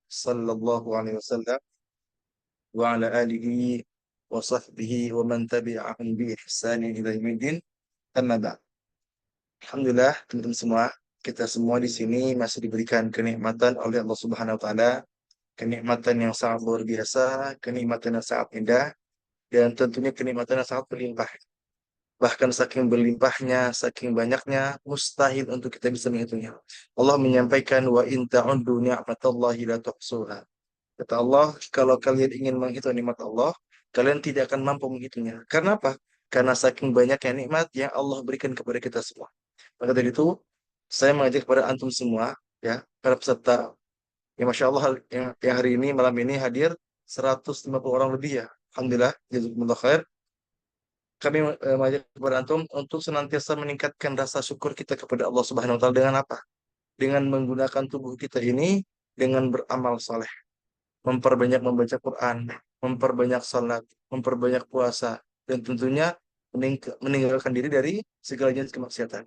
sallallahu alaihi wasallam wa ala alihi wa sahbihi wa man tabi'ahum bi ihsanin ila yaumiddin. Amma ba'd. Alhamdulillah, teman-teman semua, kita semua di sini masih diberikan kenikmatan oleh Allah Subhanahu wa taala, kenikmatan yang sangat luar biasa, kenikmatan yang sangat indah, dan tentunya kenikmatan yang sangat berlimpah. Bahkan saking berlimpahnya, saking banyaknya, mustahil untuk kita bisa menghitungnya. Allah menyampaikan, wa in ta'uddu ni'matallahi la tuhsuha. Kata Allah, kalau kalian ingin menghitung nikmat Allah, kalian tidak akan mampu menghitungnya. Karena apa? Karena saking banyaknya nikmat yang Allah berikan kepada kita semua. Maka dari itu, saya mengajak kepada antum semua, ya, para peserta, ya Masya Allah, yang hari ini, malam ini hadir 150 orang lebih ya. Alhamdulillah, jazakumullah khair. Kami mengajak kepada antum untuk senantiasa meningkatkan rasa syukur kita kepada Allah Subhanahu wa taala dengan apa? Dengan menggunakan tubuh kita ini dengan beramal saleh, memperbanyak membaca Quran, memperbanyak salat, memperbanyak puasa, dan tentunya meninggalkan diri dari segala jenis kemaksiatan.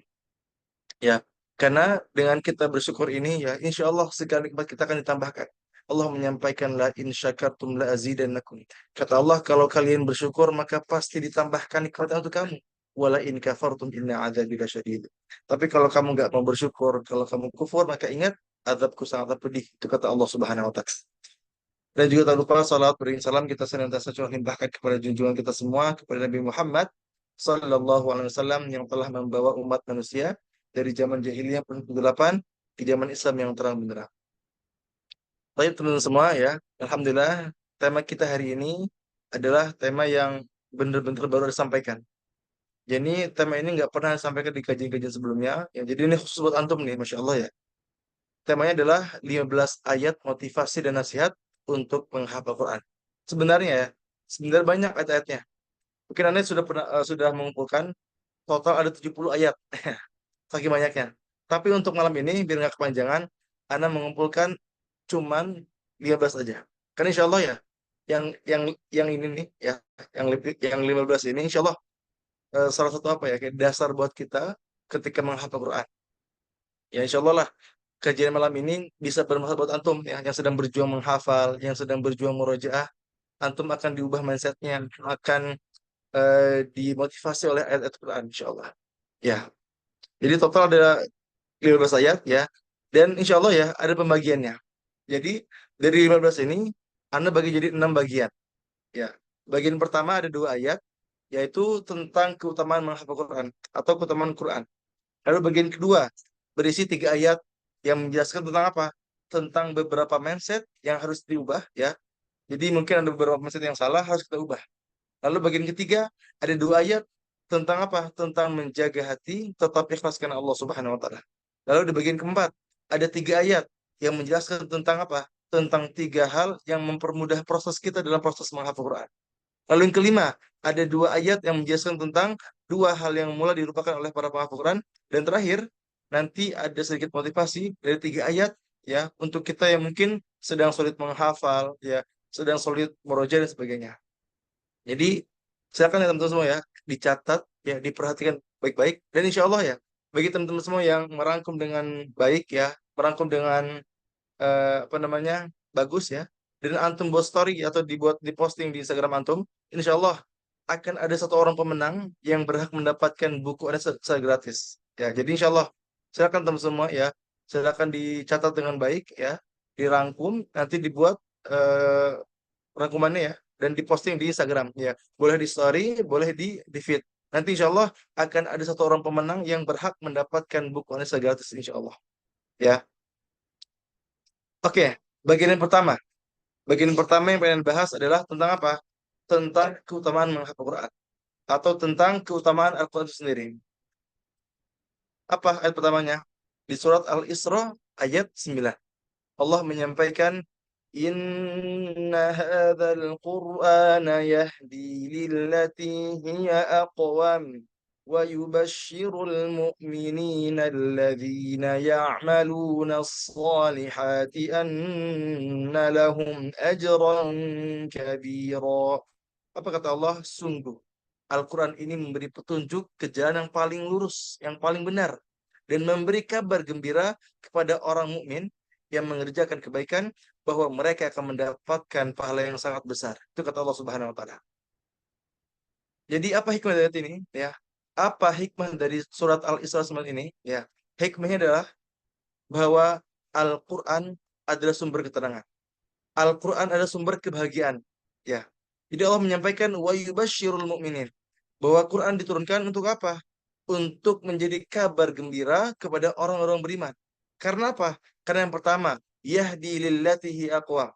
Ya, karena dengan kita bersyukur ini ya, insya Allah segala nikmat kita akan ditambahkan. Allah menyampaikan la in syakartum la azidannakum. Kata Allah, kalau kalian bersyukur maka pasti ditambahkan nikmat untuk kamu. Wala in kafartum inna adzabi lasyadid. Tapi kalau kamu nggak mau bersyukur, kalau kamu kufur, maka ingat azabku sangat pedih. Itu kata Allah Subhanahu wa taala. Dan juga tak lupa salat beri salam kita senantiasa curah limpahkan kepada junjungan kita semua, kepada Nabi Muhammad Sallallahu Alaihi Wasallam yang telah membawa umat manusia dari zaman jahiliyah penuh kegelapan ke zaman Islam yang terang benderang. Baik teman-teman semua ya, Alhamdulillah tema kita hari ini adalah tema yang benar-benar baru disampaikan. Jadi tema ini nggak pernah disampaikan di kajian-kajian sebelumnya. Ya, jadi ini khusus buat antum nih, Masya Allah ya. Temanya adalah 15 ayat motivasi dan nasihat untuk menghafal Quran. Sebenarnya ya, sebenarnya banyak ayat-ayatnya. Mungkin Anda sudah mengumpulkan total ada 70 ayat. Saking banyaknya. Tapi untuk malam ini, biar nggak kepanjangan, Anda mengumpulkan cuman 15 aja. Kan insya Allah ya, yang yang yang ini nih, ya, yang 15 ini insya Allah salah satu apa ya, kayak dasar buat kita ketika menghafal Quran. Ya insya Allah lah, kajian malam ini bisa bermanfaat buat antum ya, yang sedang berjuang menghafal, yang sedang berjuang murojaah, antum akan diubah mindsetnya, akan dimotivasi oleh ayat-ayat Quran, insya Allah. Ya, jadi total ada 15 ayat ya, dan insya Allah ya ada pembagiannya. Jadi dari 15 ini, Anda bagi jadi 6 bagian. Ya, bagian pertama ada 2 ayat, yaitu tentang keutamaan menghafal Quran atau keutamaan Quran. Lalu bagian kedua berisi 3 ayat yang menjelaskan tentang apa? Tentang beberapa mindset yang harus diubah ya. Jadi mungkin ada beberapa mindset yang salah harus kita ubah. Lalu bagian ketiga ada 2 ayat tentang apa? Tentang menjaga hati tetap ikhlas karena Allah Subhanahu wa taala. Lalu di bagian keempat ada 3 ayat yang menjelaskan tentang apa? Tentang 3 hal yang mempermudah proses kita dalam proses menghafal Quran. Lalu yang kelima ada 2 ayat yang menjelaskan tentang 2 hal yang mulai dilupakan oleh para penghafal Quran. Dan terakhir nanti ada sedikit motivasi dari 3 ayat ya untuk kita yang mungkin sedang sulit menghafal ya, sedang sulit meroja dan sebagainya. Jadi silakan ya teman-teman semua ya, dicatat ya, diperhatikan baik-baik, dan insya Allah ya bagi teman-teman semua yang merangkum dengan baik ya, merangkum dengan apa namanya bagus ya, dan antum buat story atau dibuat di posting di Instagram antum, insya Allah akan ada 1 orang pemenang yang berhak mendapatkan buku Anda secara gratis ya. Jadi insya Allah silakan teman semua ya, silakan dicatat dengan baik ya, dirangkum, nanti dibuat eh, rangkumannya ya, dan diposting di Instagram ya, boleh di story, boleh di feed. Nanti insya Allah akan ada 1 orang pemenang yang berhak mendapatkan buku Anissa gratis insya Allah ya. Oke, bagian yang pertama, yang pengen bahas adalah tentang apa? Tentang keutamaan menghafal Quran atau tentang keutamaan Al-Quran itu sendiri. Apa ayat pertamanya? Di surat Al-Isra ayat 9. Allah menyampaikan, Inna hadzal Qur'ana yahdi lillati hiya aqwam wa yubashshirul mu'minina alladhina ya'maluna as-salihati anna lahum ajran kabira. Apa kata Allah? Sungguh Al-Quran ini memberi petunjuk ke jalan yang paling lurus, yang paling benar, dan memberi kabar gembira kepada orang mukmin yang mengerjakan kebaikan bahwa mereka akan mendapatkan pahala yang sangat besar. Itu kata Allah Subhanahu wa taala. Jadi apa hikmah dari ayat ini? Ya. Apa hikmah dari surat Al-Isra ini? Ya. Hikmahnya adalah bahwa Al-Qur'an adalah sumber keterangan. Al-Quran adalah sumber kebahagiaan. Ya. Jadi Allah menyampaikan wa yubasyirul mu'minin. Bahwa Quran diturunkan untuk apa? Untuk menjadi kabar gembira kepada orang-orang beriman. Karena apa? Karena yang pertama, yahdi lillatihi aqwa.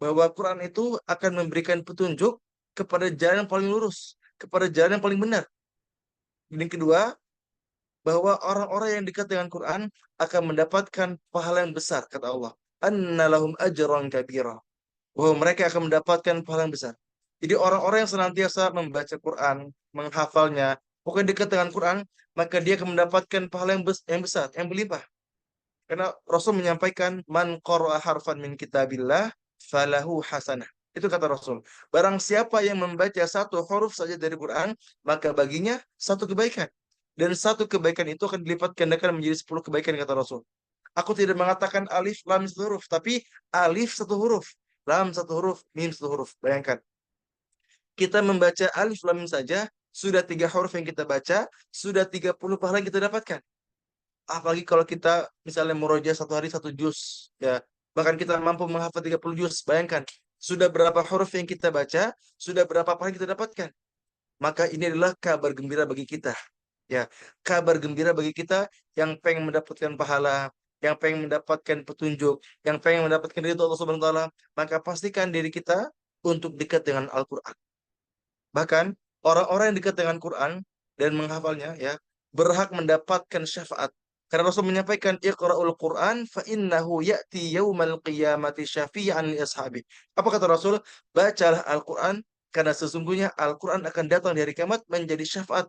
Bahwa Quran itu akan memberikan petunjuk kepada jalan yang paling lurus, kepada jalan yang paling benar. Dan yang kedua, bahwa orang-orang yang dekat dengan Quran akan mendapatkan pahala yang besar, kata Allah. Anna lahum ajran kabira, bahwa mereka akan mendapatkan pahala yang besar. Jadi orang-orang yang senantiasa membaca Quran, menghafalnya, pokoknya dekat dengan Quran, maka dia akan mendapatkan pahala yang besar, yang berlimpah. Karena Rasul menyampaikan, man qara'a harfan min kitabillah, falahu hasanah. Itu kata Rasul. Barang siapa yang membaca satu huruf saja dari Quran, maka baginya satu kebaikan. Dan satu kebaikan itu akan dilipat gandakan menjadi 10 kebaikan, kata Rasul. Aku tidak mengatakan alif, lam, satu huruf. Tapi alif satu huruf. Lam satu huruf. Mim satu huruf. Bayangkan. Kita membaca alif, lam, mim saja. Sudah 3 huruf yang kita baca. Sudah 30 pahala yang kita dapatkan. Apalagi kalau kita misalnya murojaah satu hari satu juz. Ya. Bahkan kita mampu menghafal 30 juz. Bayangkan. Sudah berapa huruf yang kita baca. Sudah berapa pahala yang kita dapatkan. Maka ini adalah kabar gembira bagi kita. Ya, kabar gembira bagi kita yang pengen mendapatkan pahala, yang pengen mendapatkan petunjuk, yang pengen mendapatkan ridho Allah Subhanahu wa taala, maka pastikan diri kita untuk dekat dengan Al-Qur'an. Bahkan orang-orang yang dekat dengan Quran dan menghafalnya ya, berhak mendapatkan syafaat. Karena Rasul menyampaikan Iqra'ul Quran fa innahu ya'ti yaumal qiyamati syafi'an li ashabi. Apa kata Rasul? Bacalah Al-Quran karena sesungguhnya Al-Quran akan datang di hari kiamat menjadi syafaat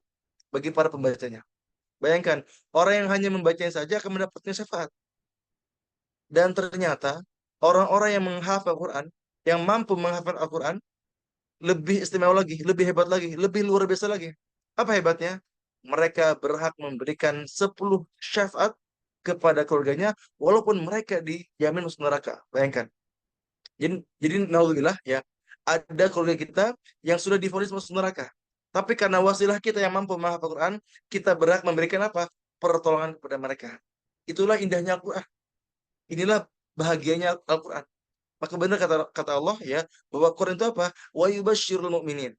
bagi para pembacanya. Bayangkan, orang yang hanya membacanya saja akan mendapatkan syafaat. Dan ternyata, orang-orang yang menghafal Al-Quran, yang mampu menghafal Al-Quran, lebih istimewa lagi, lebih hebat lagi, lebih luar biasa lagi. Apa hebatnya? Mereka berhak memberikan 10 syafaat kepada keluarganya, walaupun mereka dijamin masuk neraka. Bayangkan. Jadi naudzubillah ya, ada keluarga kita yang sudah divonis masuk neraka. Tapi karena wasilah kita yang mampu menghafal Quran, kita berhak memberikan apa? Pertolongan kepada mereka. Itulah indahnya Al-Quran. Inilah bahagianya Al-Quran. Maka benar kata kata Allah ya, bahwa Quran itu apa? Wa yubasyirul mu'minin.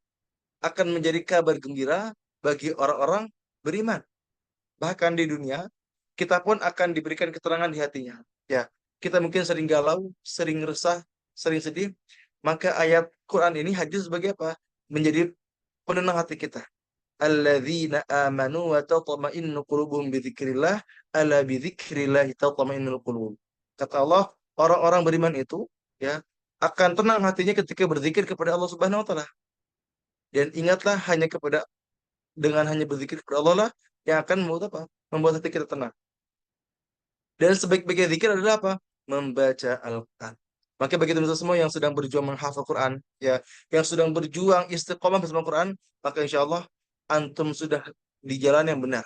Akan menjadi kabar gembira bagi orang-orang beriman. Bahkan di dunia, kita pun akan diberikan keterangan di hatinya. Ya, kita mungkin sering galau, sering resah, sering sedih. Maka ayat Quran ini hadir sebagai apa? Menjadi penenang hati kita. Alladzina amanu wa tatma'innu qulubuhum bidzikrillah, ala bidzikrillah tatma'innul qulub. Kata Allah, orang-orang beriman itu ya akan tenang hatinya ketika berzikir kepada Allah Subhanahu wa taala. Dan ingatlah dengan hanya berzikir kepada Allah lah yang akan membuat apa? Membuat hati kita tenang. Dan sebaik-baiknya zikir adalah apa? Membaca Al-Quran. Maka bagi teman-teman semua yang sedang berjuang menghafal Quran, ya, yang sedang berjuang istiqomah bersama Quran, maka insya Allah antum sudah di jalan yang benar.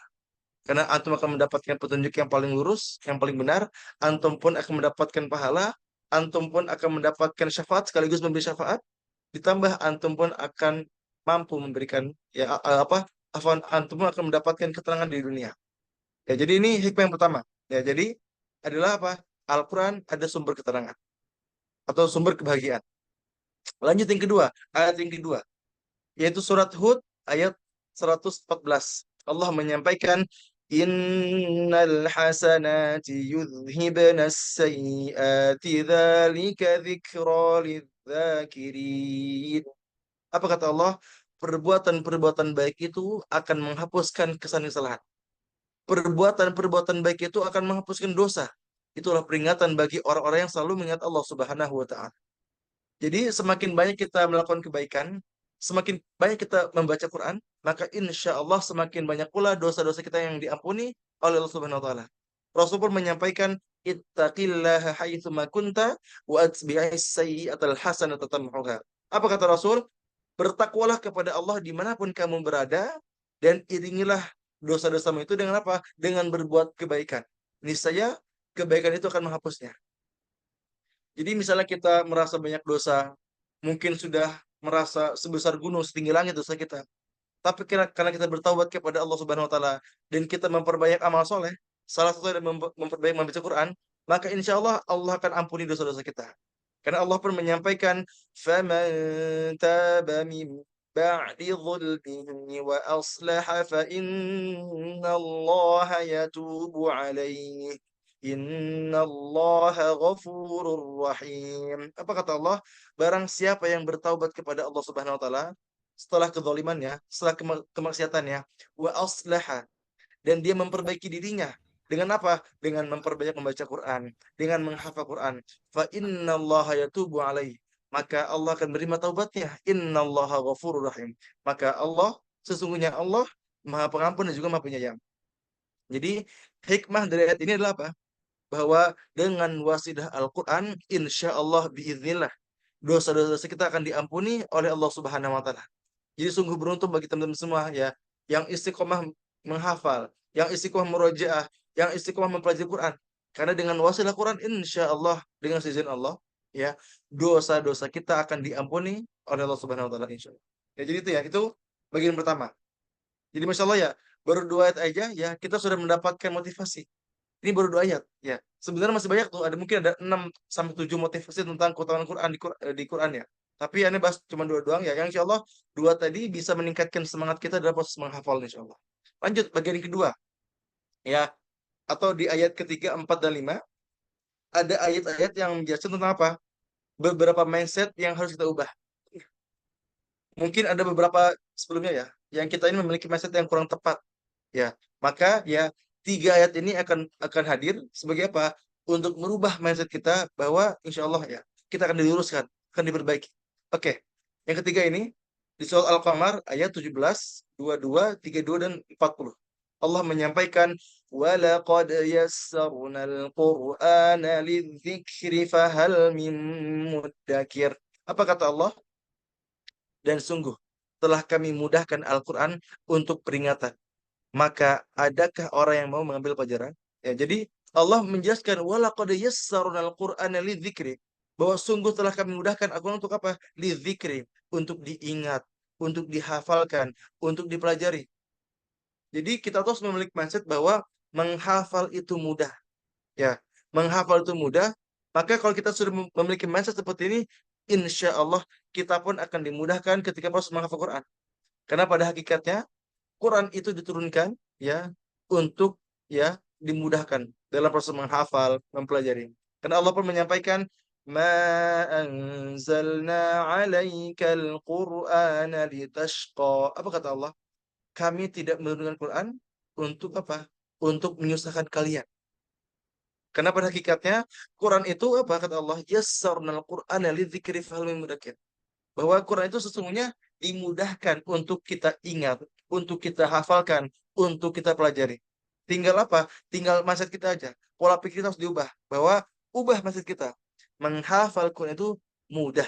Karena antum akan mendapatkan petunjuk yang paling lurus, yang paling benar. Antum pun akan mendapatkan pahala. Antum pun akan mendapatkan syafaat sekaligus memberi syafaat. Ditambah antum pun akan mampu memberikan ya apa? Antum pun akan mendapatkan keterangan di dunia. Ya, jadi ini hikmah yang pertama. Ya, jadi adalah apa? Al-Quran ada sumber keterangan atau sumber kebahagiaan. Lanjut yang kedua, ayat yang kedua, yaitu surat Hud ayat 114. Allah menyampaikan, Innal hasanati yudhibnas sayyiati dzalika dzikra lidzakirin. Apa kata Allah? Perbuatan-perbuatan baik itu akan menghapuskan kesalahan. Perbuatan-perbuatan baik itu akan menghapuskan dosa. Itulah peringatan bagi orang-orang yang selalu mengingat Allah Subhanahu wa taala. Jadi semakin banyak kita melakukan kebaikan, semakin banyak kita membaca Quran, maka insya Allah semakin banyak pula dosa-dosa kita yang diampuni oleh Allah Subhanahu wa taala. Rasul pun menyampaikan, ittaqillaha haitsu ma kunta wa atbi'is sayyi'atal hasanata tamhuha. Apa kata Rasul? Bertakwalah kepada Allah dimanapun kamu berada dan iringilah dosa-dosamu itu dengan apa? Dengan berbuat kebaikan. Niscaya kebaikan itu akan menghapusnya. Jadi misalnya kita merasa banyak dosa, mungkin sudah merasa sebesar gunung setinggi langit dosa kita. Tapi karena kita bertaubat kepada Allah Subhanahu wa taala dan kita memperbanyak amal soleh, salah satu yang memperbanyak membaca Quran, maka insya Allah Allah akan ampuni dosa-dosa kita. Karena Allah pun menyampaikan, "Faman taba min ba'di dhulmihi wa aslaha fa innallaha yatubu alaihi. Innallaha ghafurur rahim." Apa kata Allah? Barang siapa yang bertaubat kepada Allah Subhanahu wa taala setelah kezalimannya, setelah kemaksiatannya, wa aslaha, dan dia memperbaiki dirinya. Dengan apa? Dengan memperbanyak membaca Quran, dengan menghafal Quran. Fa innallaha yatubu alaihi. Maka Allah akan menerima taubatnya. Innallaha ghafurur rahim. Maka Allah, sesungguhnya Allah Maha Pengampun dan juga Maha Penyayang. Jadi hikmah dari ayat ini adalah apa? Bahwa dengan wasilah Al-Quran, insya Allah biiznillah, dosa-dosa kita akan diampuni oleh Allah Subhanahu wa taala. Jadi sungguh beruntung bagi teman-teman semua ya, yang istiqomah menghafal, yang istiqomah merojaah, yang istiqomah mempelajari Quran. Karena dengan wasilah Quran, insya Allah dengan seizin Allah, ya, dosa-dosa kita akan diampuni oleh Allah Subhanahu Wa Taala, insya Allah. Ya, jadi itu ya, itu bagian pertama. Jadi masya Allah ya, baru 2 ayat aja ya kita sudah mendapatkan motivasi. Ini baru 2 ayat ya. Sebenarnya masih banyak tuh, ada mungkin ada 6 sampai 7 motivasi tentang keutamaan Quran di Quran ya. Tapi ini bahas cuma 2 doang ya. Yang insya Allah 2 tadi bisa meningkatkan semangat kita dalam proses menghafal insya Allah. Lanjut bagian kedua ya, atau di ayat ketiga, 4 dan 5 ada ayat-ayat yang menjelaskan tentang apa? Beberapa mindset yang harus kita ubah. Mungkin ada beberapa sebelumnya ya, yang kita ini memiliki mindset yang kurang tepat. Ya, maka ya 3 ayat ini akan hadir sebagai apa? Untuk merubah mindset kita bahwa insya Allah ya kita akan diluruskan, akan diperbaiki. Oke, yang ketiga ini di surat Al-Qamar ayat 17, 22, 32 dan 40. Allah menyampaikan, "Walaqad yassarnal Qur'ana lidzikri fahal min muddakir." Apa kata Allah? Dan sungguh telah kami mudahkan Al-Quran untuk peringatan. Maka adakah orang yang mau mengambil pelajaran? Ya, jadi Allah menjelaskan walaqad yassarnal Qur'ana lidzikri, bahwa sungguh telah kami mudahkan Al-Qur'an untuk apa? Lidzikri, untuk diingat, untuk dihafalkan, untuk dipelajari. Jadi kita terus memiliki mindset bahwa menghafal itu mudah. Ya, menghafal itu mudah. Maka kalau kita sudah memiliki mindset seperti ini, insya Allah kita pun akan dimudahkan ketika proses menghafal Quran. Karena pada hakikatnya Quran itu diturunkan ya untuk ya dimudahkan dalam proses menghafal, mempelajari. Karena Allah pun menyampaikan, "Ma anzalna 'alaikal Qur'ana litashqa." Apa kata Allah? Kami tidak menurunkan Quran untuk apa? Untuk menyusahkan kalian. Karena pada hakikatnya Quran itu apa kata Allah? Yassarnal Qur'ana lidzikri fahal min mudzakir. Bahwa Quran itu sesungguhnya dimudahkan untuk kita ingat, untuk kita hafalkan, untuk kita pelajari. Tinggal apa? Tinggal mindset kita aja. Pola pikir kita harus diubah. Bahwa ubah mindset kita. Menghafal Quran itu mudah.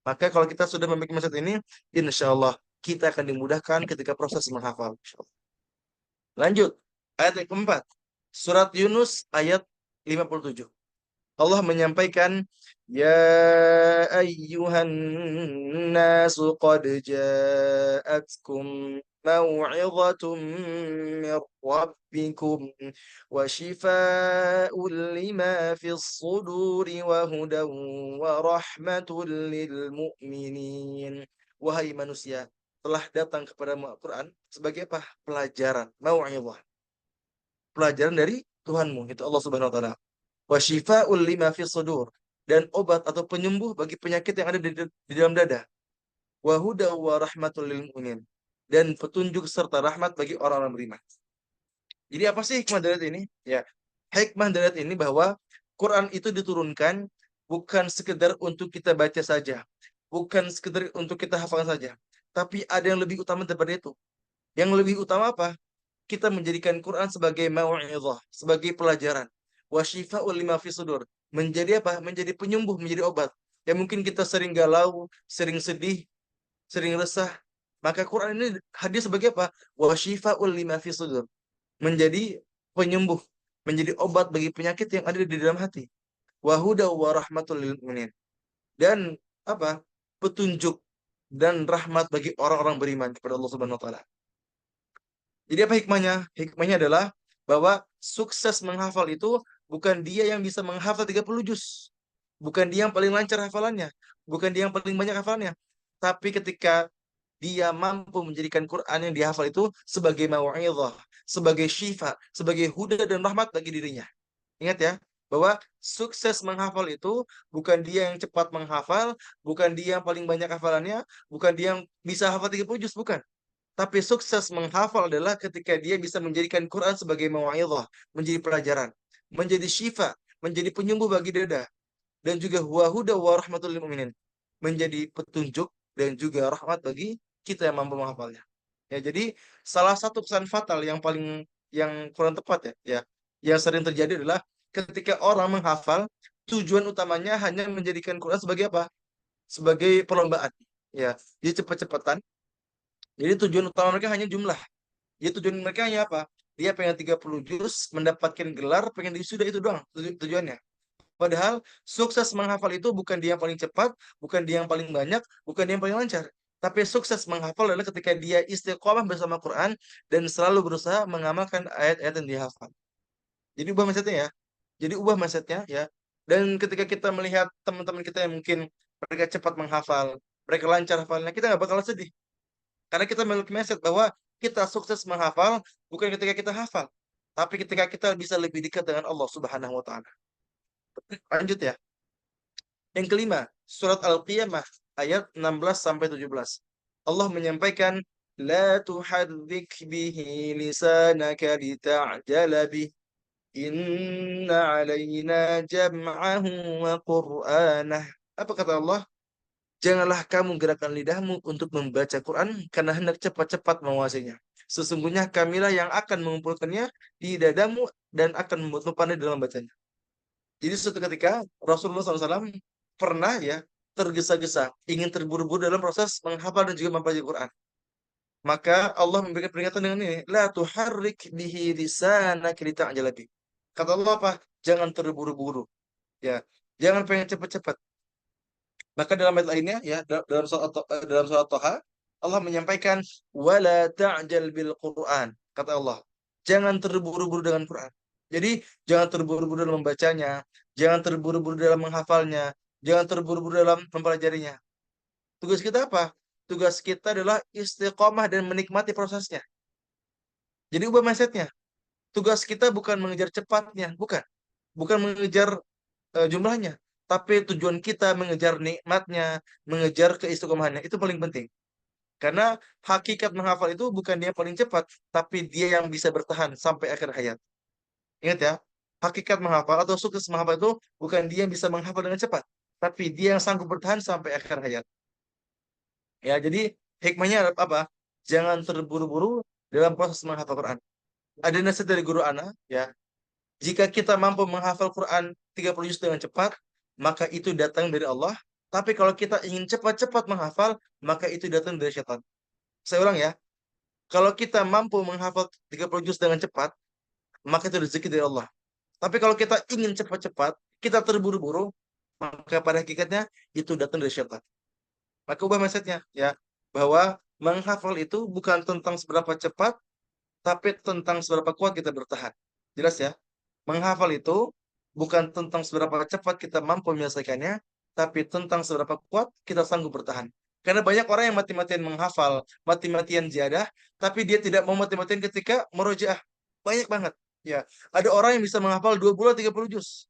Maka kalau kita sudah memiliki mindset ini, insya Allah kita akan dimudahkan ketika proses menghafal. Insya Allah. Lanjut. Ayat yang keempat. Surat Yunus ayat 57. Allah menyampaikan, "Ya ayyuhan nasu qad ja'atkum mau'izatun mir rabbikum wa shifaa'un lima fis suduri wa hudan wa rahmatul lil mu'minin." Wahai manusia, telah datang kepadamu Al-Quran sebagai apa? Pelajaran, mau'izah. Pelajaran dari Tuhanmu, itu Allah Subhanahu wa taala. Wa syifaa'ul lima fis sudur, dan obat atau penyembuh bagi penyakit yang ada di dalam dada. Wa huda wa rahmatul lil mu'minin, dan petunjuk serta rahmat bagi orang-orang beriman. Jadi apa sih hikmah dari ayat ini? Ya, hikmah dari ayat ini bahwa Quran itu diturunkan bukan sekedar untuk kita baca saja, bukan sekedar untuk kita hafalkan saja, tapi ada yang lebih utama daripada itu. Yang lebih utama apa? Kita menjadikan Quran sebagai mau'izah, sebagai pelajaran. Wa syifa'ul lima fi sudur. Menjadi apa? Menjadi penyembuh, menjadi obat. Yang mungkin kita sering galau, sering sedih, sering resah. Maka Quran ini hadir sebagai apa? Wa syifa'ul lima fi sudur. Menjadi penyembuh, menjadi obat bagi penyakit yang ada di dalam hati. wa huda wa rahmatul lil mu'minin. Dan apa? Petunjuk dan rahmat bagi orang-orang beriman kepada Allah Subhanahu wa taala. Jadi apa hikmahnya? Hikmahnya adalah bahwa sukses menghafal itu bukan dia yang bisa menghafal 30 juz. Bukan dia yang paling lancar hafalannya. Bukan dia yang paling banyak hafalannya. Tapi ketika dia mampu menjadikan Quran yang dihafal itu sebagai mau'izah, sebagai syifa, sebagai huda dan rahmat bagi dirinya. Ingat ya, bahwa sukses menghafal itu bukan dia yang cepat menghafal, bukan dia yang paling banyak hafalannya, bukan dia yang bisa hafal 30 juz, bukan. Tapi sukses menghafal adalah ketika dia bisa menjadikan Quran sebagai mau'izah, menjadi pelajaran, menjadi syifa, menjadi penyembuh bagi dada, dan juga huwa huda wa rahmatul lil mu'minin, menjadi petunjuk dan juga rahmat bagi kita yang mampu menghafalnya. Ya, jadi salah satu kesan fatal yang kurang tepat ya, yang sering terjadi adalah ketika orang menghafal, tujuan utamanya hanya menjadikan Quran sebagai apa? Sebagai perlombaan. Ya, jadi cepat-cepatan. Jadi tujuan utama mereka hanya jumlah. Jadi tujuan mereka hanya apa? Dia pengen 30 juz, mendapatkan gelar, pengen wisuda, itu doang tujuannya. Padahal sukses menghafal itu bukan dia yang paling cepat, bukan dia yang paling banyak, bukan dia yang paling lancar. Tapi sukses menghafal adalah ketika dia istiqomah bersama Quran dan selalu berusaha mengamalkan ayat-ayat yang dihafal. Jadi ubah mindsetnya ya. Jadi ubah mindsetnya ya. Dan ketika kita melihat teman-teman kita yang mungkin mereka cepat menghafal, mereka lancar hafalnya, kita nggak bakal sedih. Karena kita memiliki mindset bahwa kita sukses menghafal bukan ketika kita hafal, tapi ketika kita bisa lebih dekat dengan Allah Subhanahu wa taala. Lanjut ya. Yang kelima, surat Al-Qiyamah ayat 16 sampai 17. Allah menyampaikan, la tuhadzik bihi lisanaka lita'jala bih. Inna alaina jam'ahu wa qur'anah. Apa kata Allah? Janganlah kamu gerakkan lidahmu untuk membaca Quran karena hendak cepat-cepat menguasainya. Sesungguhnya kamilah yang akan mengumpulkannya di dadamu dan akan membuatmu pandai dalam bacanya. Jadi suatu ketika Rasulullah SAW pernah ya tergesa-gesa, ingin terburu-buru dalam proses menghafal dan juga mempelajari Quran. Maka Allah memberikan peringatan dengan ini, la tuharrik bihi lisanaka lita'jala bih. Kata Allah apa? Jangan terburu-buru, ya. Jangan pengen cepat-cepat. Maka dalam ayat lainnya ya dalam surat Toha Allah menyampaikan wala ta'jal bil Quran. Kata Allah, jangan terburu-buru dengan Quran. Jadi jangan terburu-buru dalam membacanya, jangan terburu-buru dalam menghafalnya, jangan terburu-buru dalam mempelajarinya. Tugas kita apa? Tugas kita adalah istiqomah dan menikmati prosesnya. Jadi ubah mindsetnya. Tugas kita bukan mengejar cepatnya, bukan. Bukan mengejar jumlahnya. Tapi tujuan kita mengejar nikmatnya, mengejar keistiqomahannya. Itu paling penting. Karena hakikat menghafal itu bukan dia paling cepat, tapi dia yang bisa bertahan sampai akhir hayat. Ingat ya, hakikat menghafal atau sukses menghafal itu bukan dia yang bisa menghafal dengan cepat, tapi dia yang sanggup bertahan sampai akhir hayat. Ya, jadi hikmahnya apa? Jangan terburu-buru dalam proses menghafal Quran. Ada nasihat dari guru Ana, ya. Jika kita mampu menghafal Quran 30 juz dengan cepat, maka itu datang dari Allah. Tapi kalau kita ingin cepat-cepat menghafal, maka itu datang dari syaitan. Saya ulang ya. Kalau kita mampu menghafal 30 juz dengan cepat, maka itu rezeki dari Allah. Tapi kalau kita ingin cepat-cepat, kita terburu-buru, maka pada hakikatnya itu datang dari syaitan. Maka ubah mindsetnya ya, bahwa menghafal itu bukan tentang seberapa cepat, tapi tentang seberapa kuat kita bertahan. Jelas ya? Menghafal itu bukan tentang seberapa cepat kita mampu menyelesaikannya, tapi tentang seberapa kuat kita sanggup bertahan. Karena banyak orang yang mati-matian menghafal, mati-matian ziyadah, tapi dia tidak mau mati-matian ketika merojaah. Banyak banget. Ya, ada orang yang bisa menghafal 2 bulan 30 juz.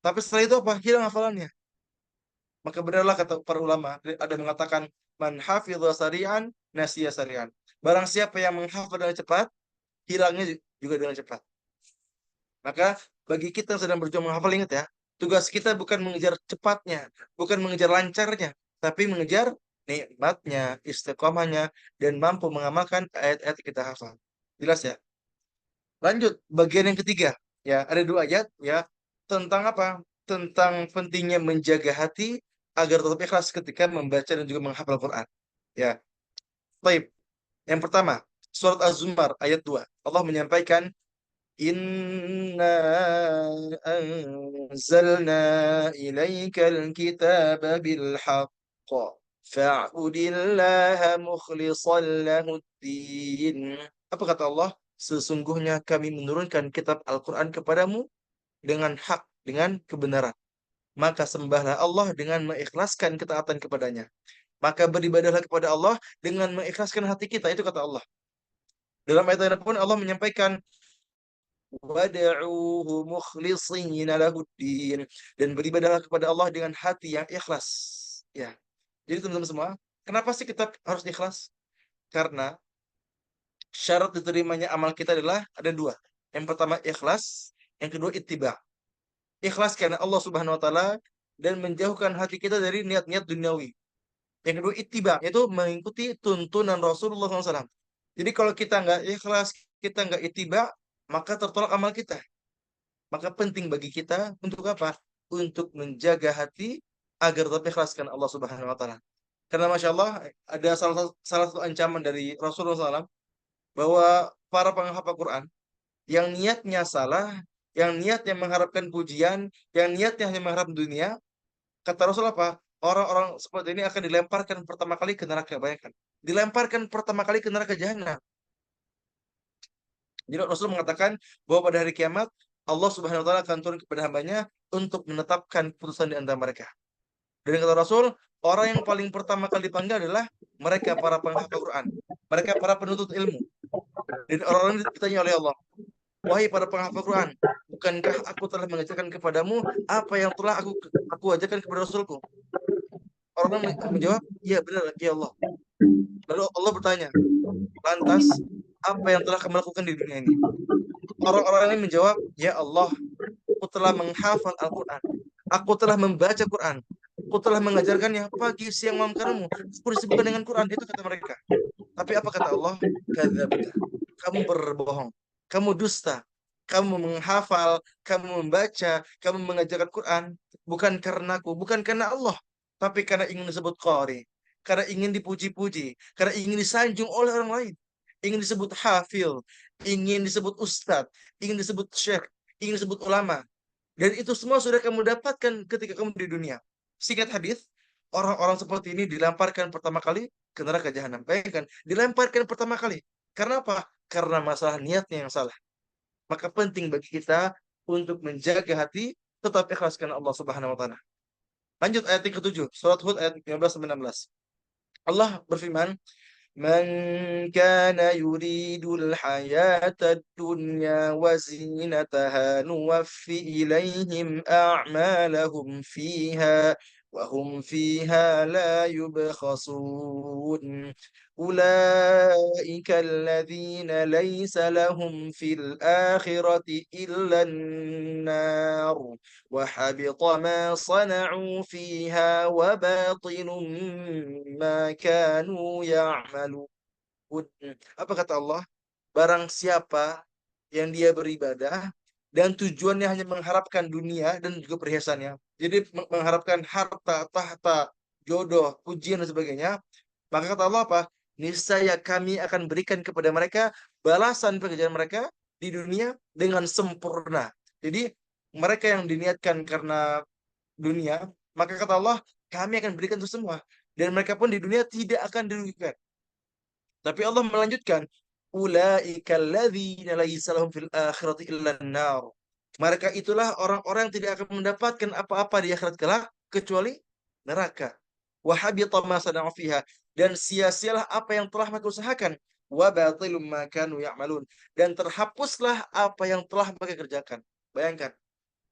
Tapi setelah itu apa? Hilang hafalannya. Maka benarlah kata para ulama, ada mengatakan man hafidha sari'an nasiya sari'an. Barang siapa yang menghafal dengan cepat, hilangnya juga dengan cepat. Maka bagi kita yang sedang berjuang menghafal, ingat ya, tugas kita bukan mengejar cepatnya, bukan mengejar lancarnya, tapi mengejar nikmatnya, istiqomahnya, dan mampu mengamalkan ayat-ayat yang kita hafal. Jelas ya? Lanjut, bagian yang ketiga. Ya, ada 2 ayat ya tentang apa? Tentang pentingnya menjaga hati agar tetap ikhlas ketika membaca dan juga menghafal Quran. Ya, baik. Yang pertama, surat Az-Zumar ayat 2. Allah menyampaikan Inna anzalna ilaikal kitaba bil haqq fa'budillaha mukhlishan lahuddin. Apa kata Allah? Sesungguhnya kami menurunkan kitab Al-Quran kepadamu dengan hak, dengan kebenaran. Maka sembahlah Allah dengan mengikhlaskan ketaatan kepadanya. Maka beribadahlah kepada Allah dengan mengikhlaskan hati kita. Itu kata Allah. Dalam ayat lain pun Allah menyampaikan wad'uuhu mukhlishina lahuddin, dan beribadahlah kepada Allah dengan hati yang ikhlas. Ya. Jadi teman-teman semua, kenapa sih kita harus ikhlas? Karena syarat diterimanya amal kita adalah ada dua. Yang pertama ikhlas, yang kedua ittiba. Ikhlas karena Allah Subhanahu wa taala dan menjauhkan hati kita dari niat-niat duniawi. Yang kedua ittiba, yaitu mengikuti tuntunan Rasulullah SAW. Jadi kalau kita nggak ikhlas, kita nggak ittiba, maka tertolak amal kita. Maka penting bagi kita untuk apa? Untuk menjaga hati agar tetap ikhlas karena Allah Subhanahu wa taala. Karena Masya Allah ada salah satu ancaman dari Rasulullah SAW bahwa para penghafal Quran yang niatnya salah, yang niatnya mengharapkan pujian, yang niatnya hanya mengharap dunia, kata Rasul apa? Orang-orang seperti ini akan dilemparkan pertama kali ke neraka. Bayangkan. Dilemparkan pertama kali ke neraka jahanam. Jadi Rasul mengatakan bahwa pada hari kiamat Allah Subhanahu wa taala akan turun kepada hambanya untuk menetapkan putusan di antara mereka. Dan kata Rasul, orang yang paling pertama kali dipanggil adalah mereka para penghafal Quran. Mereka para penuntut ilmu. Dan orang-orang ditanya oleh Allah, wahai para penghafal Quran, bukankah aku telah mengajarkan kepadamu apa yang telah aku ajarkan kepada Rasulku? Orang menjawab, iya benar, ya Allah. Lalu Allah bertanya, lantas apa yang telah kamu lakukan di dunia ini? Orang-orang ini menjawab, ya Allah, aku telah menghafal Al-Quran. Aku telah membaca Quran. Aku telah mengajarkannya pagi, siang, malam kepadamu. Aku disebutkan dengan Quran. Itu kata mereka. Tapi apa kata Allah? Kadzabta. Kamu berbohong. Kamu dusta. Kamu menghafal, kamu membaca, kamu mengajarkan Quran. Bukan karena aku, bukan karena Allah. Tapi karena ingin disebut qari. Karena ingin dipuji-puji. Karena ingin disanjung oleh orang lain. Ingin disebut hafil. Ingin disebut ustadz. Ingin disebut syekh. Ingin disebut ulama. Dan itu semua sudah kamu dapatkan ketika kamu di dunia. Singkat hadis, orang-orang seperti ini dilemparkan pertama kali ke neraka jahanam. Bayangkan, dilemparkan pertama kali. Karena apa? Karena masalah niatnya yang salah. Maka penting bagi kita untuk menjaga hati tetap ikhlas karena Allah Subhanahu wa taala. Lanjut ayat yang ketujuh, surat Hud ayat 15 sampai 16. Allah berfirman, "Man kana yuridul hayata dunya wa zinataha nuwaffi ilaihim a'malahum fiha wa hum fiha la yubkhasun. Ulaika alladhina laysa lahum fil akhirati illa an-nar wa habita ma sana'u fiha wa batilun ma kanu ya'malun." Apa kata Allah? Barang siapa yang dia beribadah dan tujuannya hanya mengharapkan dunia dan juga perhiasannya. Jadi mengharapkan harta, tahta, jodoh, pujian dan sebagainya. Maka kata Allah apa? Niscaya kami akan berikan kepada mereka balasan pekerjaan mereka di dunia dengan sempurna. Jadi mereka yang diniatkan karena dunia, maka kata Allah, kami akan berikan itu semua. Dan mereka pun di dunia tidak akan dirugikan. Tapi Allah melanjutkan, ulaika alladzina laisa lahum fil akhirati illa nar. Mereka itulah orang-orang yang tidak akan mendapatkan apa-apa di akhirat kelak kecuali neraka. Wa habita ma sana'u fiha, dan sia-sialah apa yang telah mereka usahakan. Wa batilum ma kanu ya'malun, dan terhapuslah apa yang telah mereka kerjakan. Bayangkan,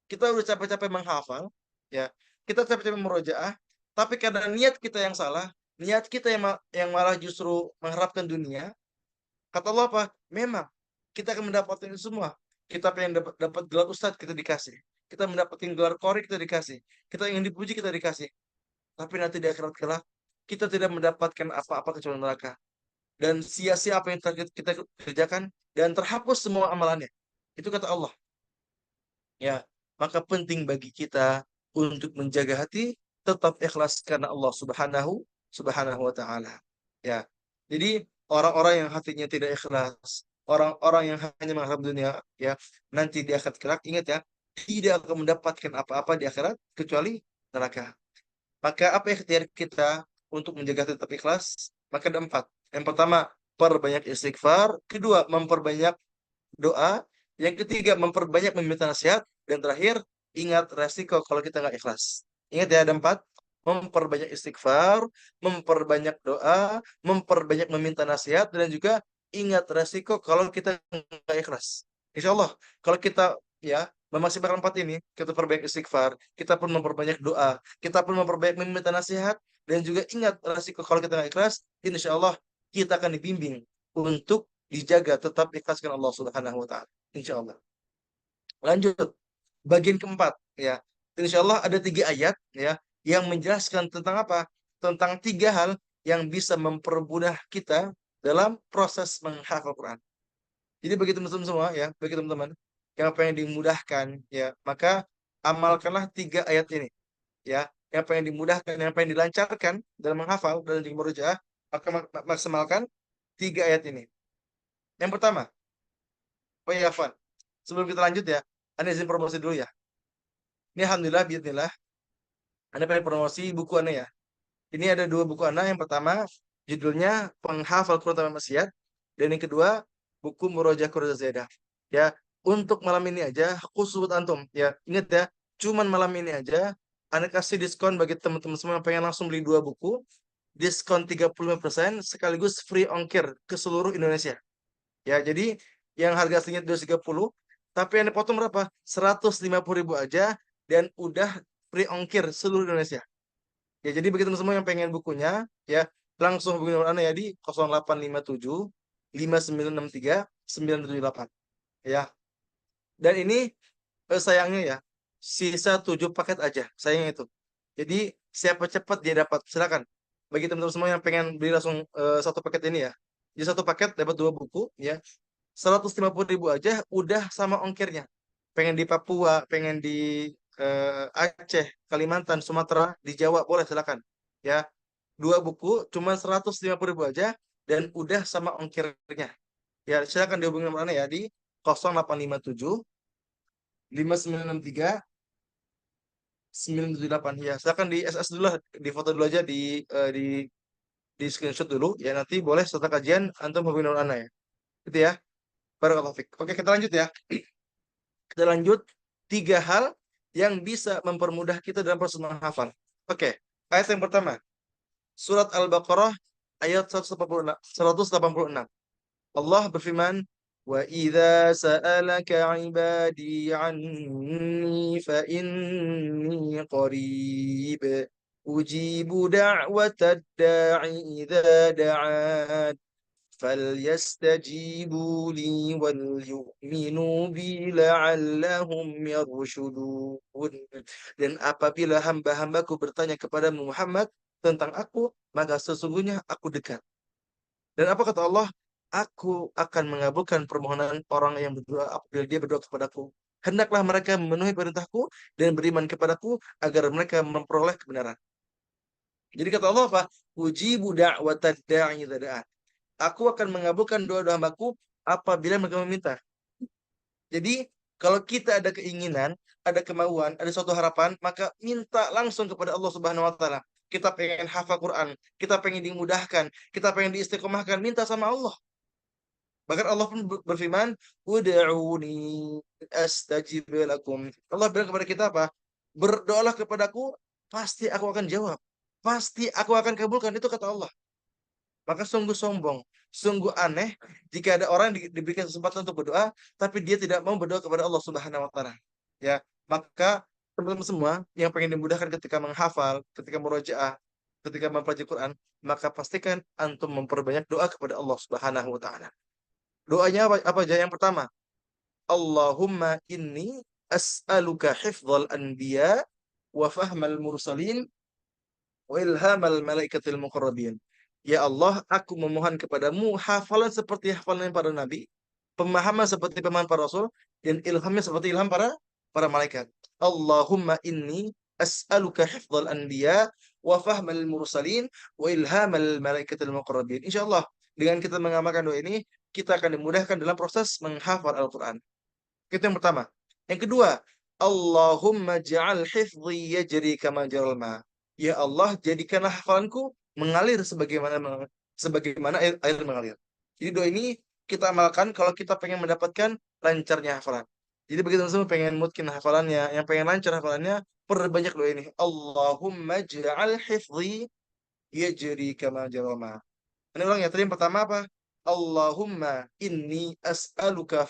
kita udah capek-capek menghafal, ya, kita capek-capek merojaah, tapi karena niat kita yang salah, niat kita yang malah justru mengharapkan dunia, kata Allah apa? Memang kita akan mendapatkan itu semua. Kita pengen dapat gelar ustadz, kita dikasih. Kita mendapatkan gelar qori, kita dikasih. Kita ingin dipuji, kita dikasih. Tapi nanti di akhirat kelak, kita tidak mendapatkan apa-apa kecuali neraka. Dan sia-sia apa yang kita kerjakan, dan terhapus semua amalannya. Itu kata Allah. Ya, maka penting bagi kita untuk menjaga hati tetap ikhlas karena Allah Subhanahu wa taala. Ya. Jadi orang-orang yang hatinya tidak ikhlas, orang-orang yang hanya mengharap dunia, ya, nanti di akhirat kelak, ingat ya, tidak akan mendapatkan apa-apa di akhirat kecuali neraka. Maka apa ikhtiar kita untuk menjaga tetap ikhlas? Maka ada empat. Yang pertama, perbanyak istighfar. Kedua, memperbanyak doa. Yang ketiga, memperbanyak meminta nasihat. Dan terakhir, ingat resiko kalau kita nggak ikhlas. Ingat ya, ada empat. Memperbanyak istighfar, memperbanyak doa, memperbanyak meminta nasihat, dan juga ingat resiko kalau kita nggak ikhlas. Insya Allah, kalau kita ya memaksimalkan empat ini, kita perbanyak istighfar, kita pun memperbanyak doa, kita pun memperbanyak meminta nasihat, dan juga ingat resiko kalau kita nggak ikhlas, insya Allah kita akan dibimbing untuk dijaga tetap ikhlaskan Allah Subhanahu wa taala. Insya Allah. Lanjut bagian keempat ya. Insya Allah ada tiga ayat ya yang menjelaskan tentang apa? Tentang tiga hal yang bisa mempermudah kita dalam proses menghafal Quran. Jadi bagi teman-teman semua ya, bagi teman-teman yang pengen dimudahkan ya, maka amalkanlah tiga ayat ini ya. Yang pengen dimudahkan, yang pengen dilancarkan dalam menghafal dan juga merujaah, maka maksimalkan tiga ayat ini. Yang pertama, oh iya, Van. Sebelum kita lanjut ya, Anda izin promosi dulu ya. Ini alhamdulillah, bismillah. Anda pengen promosi buku Anda ya. Ini ada dua buku Anda. Yang pertama, judulnya Penghafal Quran Tanpa Maksiat. Dan yang kedua, buku Murojaah Quran Zaidah. Ya, untuk malam ini aja, khusus buat antum. Ya, ingat ya, cuman malam ini aja, Anda kasih diskon bagi teman-teman semua yang pengen langsung beli dua buku. Diskon 35% sekaligus free ongkir ke seluruh Indonesia. Ya, jadi yang harga aslinya 230, tapi yang dipotong berapa? 150.000 aja dan udah free ongkir seluruh Indonesia. Ya, jadi begitu semua yang pengen bukunya, ya langsung hubungi nomor Anda ya di 0857 5963 978. Ya. Dan ini sayangnya ya, sisa 7 paket aja, sayangnya itu. Jadi siapa cepat dia dapat. Silakan. Bagi teman-teman semua yang pengen beli langsung satu paket ini ya. Jadi satu paket dapat dua buku ya. 150.000 aja udah sama ongkirnya. Pengen di Papua, pengen di Aceh, Kalimantan, Sumatera, di Jawa boleh silakan. Ya, dua buku cuma 150.000 aja dan udah sama ongkirnya. Ya, silakan dihubungi nomor mana ya di 0857 5963 978. Ya, silakan di SS dulu lah, di foto dulu aja di screenshot dulu ya, nanti boleh setelah kajian antum hubungi nomor Ana ya. Gitu ya. Barakallahu fiik. Oke, kita lanjut ya. Kita lanjut tiga hal yang bisa mempermudah kita dalam proses menghafal. Oke, ayat yang pertama. Surat Al-Baqarah ayat 186. 186. Allah berfirman, "Wa idza sa'alaka 'ibadi 'anni fa inni qarib ujibu da'watad da'i idza da'an فليستجيبوا لي وليؤمنوا بي لعلهم يرشدون." Dan apabila hamba-hambaku bertanya kepada Muhammad tentang aku, maka sesungguhnya aku dekat. Dan apa kata Allah? Aku akan mengabulkan permohonan orang yang berdoa apabila dia berdoa kepadaku. Hendaklah mereka memenuhi perintahku dan beriman kepadaku agar mereka memperoleh kebenaran. Jadi kata Allah apa? Ujibu da'watad da'i idza da'an. Aku akan mengabulkan doa-doa hambaku apabila mereka meminta. Jadi, kalau kita ada keinginan, ada kemauan, ada suatu harapan, maka minta langsung kepada Allah Subhanahu wa taala. Kita pengen hafal Quran, kita pengen dimudahkan, kita pengen diistiqomahkan, minta sama Allah. Bahkan Allah pun berfirman, "Ud'uni astajib lakum." Allah bilang kepada kita apa? Berdoalah kepadaku, pasti aku akan jawab. Pasti aku akan kabulkan. Itu kata Allah. Maka sungguh sombong, sungguh aneh jika ada orang yang diberikan kesempatan untuk berdoa, tapi dia tidak mau berdoa kepada Allah Subhanahu wa taala. Ya, maka teman-teman semua yang pengen dimudahkan ketika menghafal, ketika murojaah, ketika mempelajari Quran, maka pastikan antum memperbanyak doa kepada Allah Subhanahu wa taala. Doanya apa aja? Yang pertama, Allahumma inni as'aluka hifdzal anbiya wa fahmal mursalin wa ilhamal malaikatil muqarrabin. Ya Allah, aku memohon kepadamu hafalan seperti hafalan para nabi, pemahaman seperti pemahaman para rasul, dan ilhamnya seperti ilham para malaikat. Allahumma inni as'aluka hifdzal anbiya wa fahmal mursalin wa ilhamal malaikatil muqarrabin. Insyaallah dengan kita mengamalkan doa ini, kita akan dimudahkan dalam proses menghafal Al-Quran. Itu yang pertama. Yang kedua, Allahumma ja'al hifdhi yajri kama jaral ma. Ya Allah, jadikanlah hafalanku mengalir sebagaimana air mengalir. Jadi doa ini kita amalkan kalau kita pengen mendapatkan lancarnya hafalan. Jadi begitu teman-teman pengen mungkin hafalannya, yang pengen lancar hafalannya, perbanyak doa ini. Allahumma ja'al hifdhi yajri kama jaral ma. Ini ulang ya. Tadi yang pertama apa? Allahumma inni as'aluka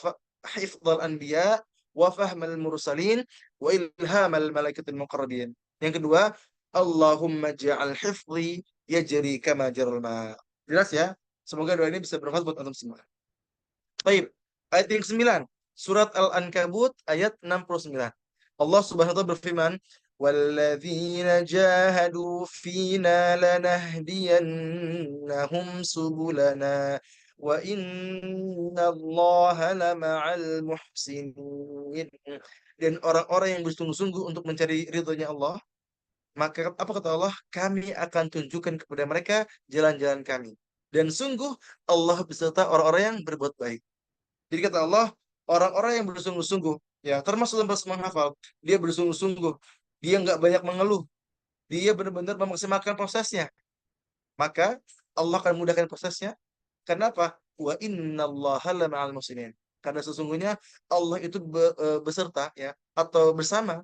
hifdzal anbiya wa fahmal mursalin wa ilhamal malaikatil muqarrabin. Yang kedua, Allahumma ja'al hifdhi yajri kama jaral ma. Jelas ya? Semoga doa ini bisa bermanfaat buat antum semua. Baik, ayat yang ke-9. Surat Al-Ankabut ayat 69. Allah Subhanahu wa taala berfirman, "Walladzina jahadu fina lanahdiyannahum subulana wa innallaha lama'al muhsinin." Dan orang-orang yang bersungguh-sungguh untuk mencari ridhonya Allah, maka apa kata Allah? Kami akan tunjukkan kepada mereka jalan-jalan kami. Dan sungguh Allah beserta orang-orang yang berbuat baik. Jadi kata Allah, orang-orang yang bersungguh-sungguh, ya termasuk dalam proses menghafal, dia bersungguh-sungguh, dia nggak banyak mengeluh, dia benar-benar memaksimalkan prosesnya, maka Allah akan mudahkan prosesnya. Kenapa? Wa innallaha lama'al muhsinin. Karena sesungguhnya Allah itu beserta ya atau bersama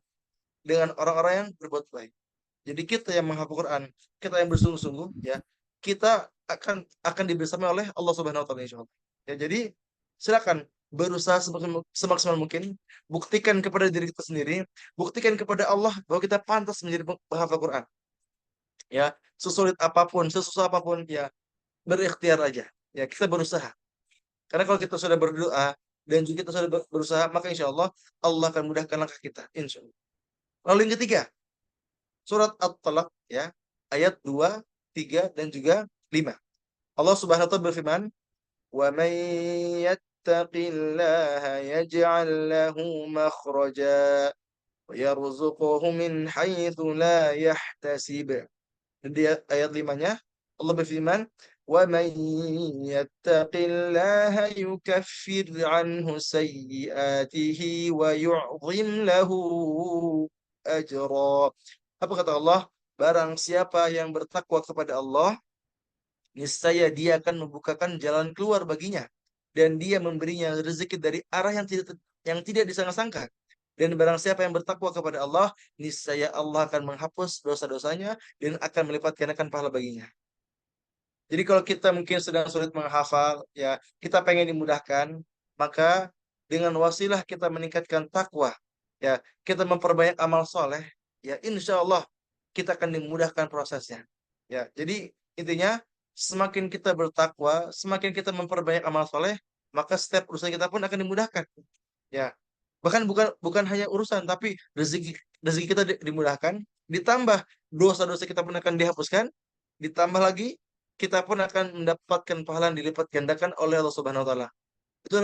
dengan orang-orang yang berbuat baik. Jadi kita yang menghafal Quran, kita yang bersungguh-sungguh, ya kita akan dibersamai oleh Allah Subhanahu Wa Taala insyaallah. Ya jadi silakan berusaha semaksimal mungkin, buktikan kepada diri kita sendiri, buktikan kepada Allah bahwa kita pantas menjadi penghafal Quran. Ya sesulit apapun, sesusah apapun, ya berikhtiar aja. Ya kita berusaha. Karena kalau kita sudah berdoa dan juga kita sudah berusaha, maka insya Allah akan mudahkan langkah kita. Insya Allah. Lalu yang ketiga, surat At-Talaq ya, ayat 2, 3 dan juga 5. Allah Subhanahu wa taala berfirman, "Wa may yattaqillaha yaj'al lahu makhraja wa yarzuqhu min haitsu la yahtasib." Dan di ayat 5-nya Allah berfirman, "Wa may yattaqillaha yukaffir 'anhu sayyi'atihi wa yu'dhim lahu ajra." Apa kata Allah? Barang siapa yang bertakwa kepada Allah, niscaya dia akan membukakan jalan keluar baginya dan dia memberinya rezeki dari arah yang tidak disangka-sangka. Dan barang siapa yang bertakwa kepada Allah, niscaya Allah akan menghapus dosa-dosanya dan akan melipat gandakan pahala baginya. Jadi kalau kita mungkin sedang sulit menghafal, ya kita pengen dimudahkan, maka dengan wasilah kita meningkatkan takwa, ya kita memperbanyak amal soleh, ya insya Allah kita akan dimudahkan prosesnya. Ya, jadi intinya semakin kita bertakwa, semakin kita memperbanyak amal soleh, maka setiap urusan kita pun akan dimudahkan. Ya, bahkan bukan bukan hanya urusan, tapi rezeki kita dimudahkan, ditambah dosa-dosa kita pun akan dihapuskan, ditambah lagi kita pun akan mendapatkan pahala yang dilipat gandakan oleh Allah Subhanahu wa taala. Itu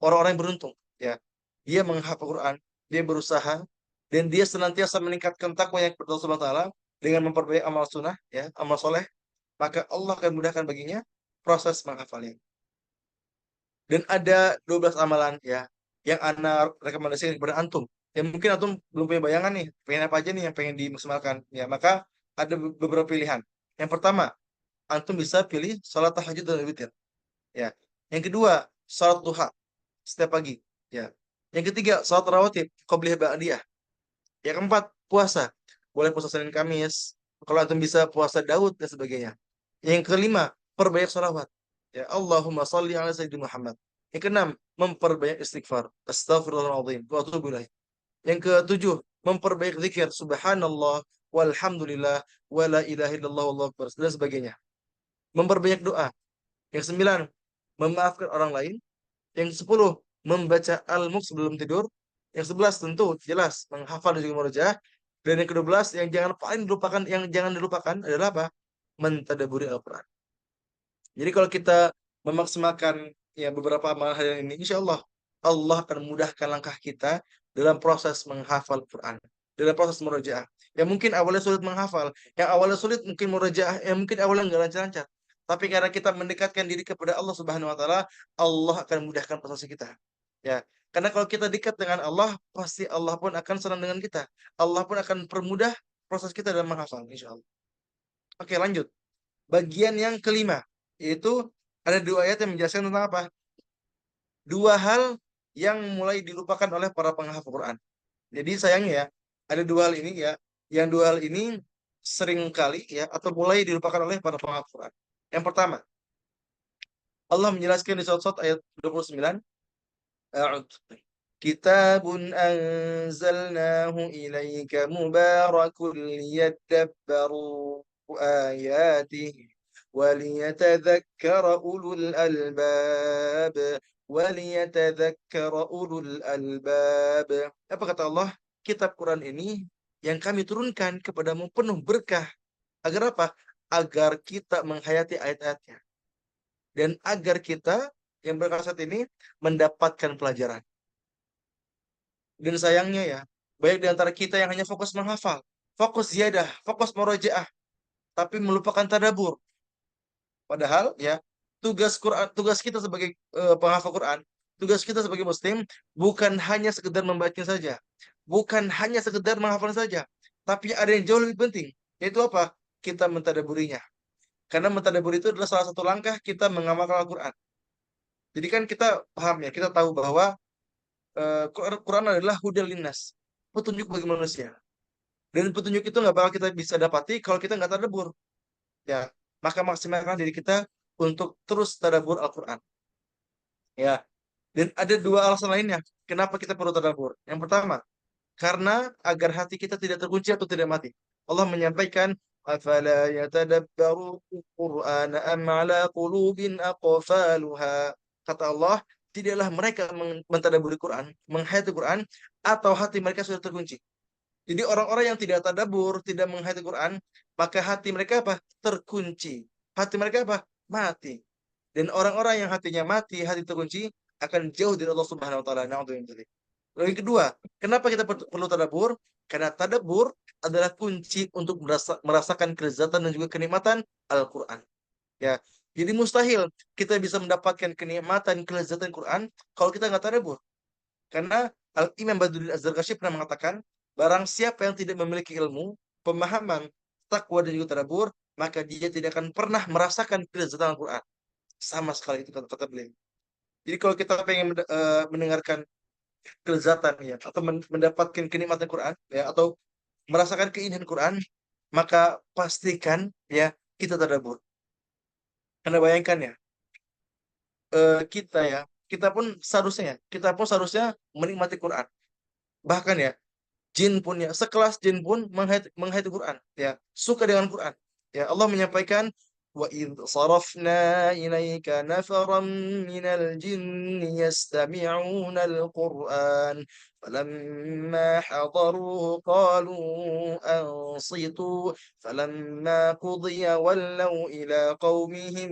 orang-orang yang beruntung, ya. Dia menghafal Quran, dia berusaha dan dia senantiasa meningkatkan takwa yang kepada Allah Subhanahu wa taala dengan memperbaiki amal sunnah, ya, amal soleh, maka Allah akan mudahkan baginya proses menghafalnya. Dan ada 12 amalan ya yang ana rekomendasikan kepada antum. Ya mungkin antum belum punya bayangan nih, pengen apa aja nih yang pengen dimaksimalkan. Ya, maka ada beberapa pilihan. Yang pertama, antum bisa pilih salat tahajud dan witir. Ya. Yang kedua, salat duha setiap pagi. Ya. Yang ketiga, salat rawatib, qobliyah ba'diyah. Yang keempat, puasa. Boleh puasa Senin Kamis. Kalau antum bisa puasa Daud dan sebagainya. Yang kelima, perbanyak salawat. Ya, Allahumma salli ala Sayyidina Muhammad. Yang keenam, memperbanyak istighfar. Astaghfirullahaladzim. Wa atubu ilaih. Yang ketujuh, memperbanyak zikir. Subhanallah, walhamdulillah, wa la ilaha illallah, wallahu akbar. Dan sebagainya. Memperbanyak doa. Yang sembilan, memaafkan orang lain. Yang sepuluh, membaca al-mulk sebelum tidur. Yang sebelas tentu jelas menghafal dan juga murojaah. Dan yang kedua belas yang jangan dilupakan adalah apa? Mentadaburi Al-Quran. Jadi kalau kita memaksimalkan ya beberapa amalan harian ini, insya Allah Allah akan memudahkan langkah kita dalam proses menghafal Quran, dalam proses murojaah. Yang mungkin awalnya sulit menghafal, yang awalnya sulit mungkin murojaah, yang mungkin awalnya nggak lancar-lancar. Tapi karena kita mendekatkan diri kepada Allah Subhanahu wa taala, Allah akan mudahkan proses kita. Ya. Karena kalau kita dekat dengan Allah, pasti Allah pun akan senang dengan kita. Allah pun akan permudah proses kita dalam menghafal, insya Allah. Oke, lanjut. Bagian yang kelima, yaitu ada dua ayat yang menjelaskan tentang apa? Dua hal yang mulai dilupakan oleh para penghafal Quran. Jadi sayangnya ya, ada dua hal ini ya, yang dua hal ini sering kali ya, atau mulai dilupakan oleh para penghafal Quran. Yang pertama, Allah menjelaskan di surat ayat 29, A'udzu Kitabun anzalnahu ilaika mubarakun liyadabbaru ayatihi waliyatadhakkara ulul albab waliyatadhakkara ulul albab. Apa kata Allah? Kitab Quran ini yang kami turunkan kepadamu penuh berkah. Agar apa? Agar kita menghayati ayat-ayatnya. Dan agar kita yang berkasat ini mendapatkan pelajaran. Dan sayangnya ya, banyak di antara kita yang hanya fokus menghafal, fokus ziyadah, fokus murojaah, tapi melupakan tadabbur. Padahal ya, tugas Quran, tugas kita sebagai penghafal Quran, tugas kita sebagai muslim bukan hanya sekedar membaca saja, bukan hanya sekedar menghafal saja, tapi ada yang jauh lebih penting, yaitu apa? Kita mentadabburinya. Karena mentadabbur itu adalah salah satu langkah kita mengamalkan Al-Quran. Jadi kan kita paham ya, kita tahu bahwa Quran adalah hudal linnas, petunjuk bagi manusia. Dan petunjuk itu nggak bakal kita bisa dapati kalau kita nggak tadabbur. Ya, maka maksimalkan diri kita untuk terus tadabbur Al-Quran. Ya, dan ada dua alasan lainnya kenapa kita perlu tadabbur. Yang pertama, karena agar hati kita tidak terkunci atau tidak mati. Allah menyampaikan, "Afala yatadabbaru Qur'an am ala qulubin aqfaluha." Kata Allah, tidaklah mereka mentadabburi Quran, menghayati Quran, atau hati mereka sudah terkunci. Jadi orang-orang yang tidak tadabbur, tidak menghayati Quran, maka hati mereka apa? Terkunci. Hati mereka apa? Mati. Dan orang-orang yang hatinya mati, hati terkunci, akan jauh dari Allah Subhanahu wa taala. Na'udzubillah. Lalu yang kedua, kenapa kita perlu tadabbur? Karena tadabbur adalah kunci untuk merasakan kelezatan dan juga kenikmatan Al-Quran. Ya, jadi mustahil kita bisa mendapatkan kenikmatan kelezatan Quran kalau kita nggak tadabbur. Karena Al-Imam Badruddin Az-Zarkashi pernah mengatakan, barang siapa yang tidak memiliki ilmu, pemahaman, takwa dan juga tadabbur, maka dia tidak akan pernah merasakan kelezatan Al-Quran. Sama sekali itu kata-kata beliau. Jadi kalau kita pengen mendengarkan kelezatan ya, atau mendapatkan kenikmatan Quran ya, atau merasakan keindahan Quran, maka pastikan ya kita tadabbur. Karena bayangkan ya, kita ya, kita pun seharusnya menikmati Quran. Bahkan ya, jin pun ya, sekelas jin pun menghayati Quran ya, suka dengan Quran. Ya, Allah menyampaikan, wa id sarafna ilaika nafaran minal jinni yastami'una al-Qur'an falamma hadaruhu qalu ansitu falamma qudiya wallaw ila qaumihim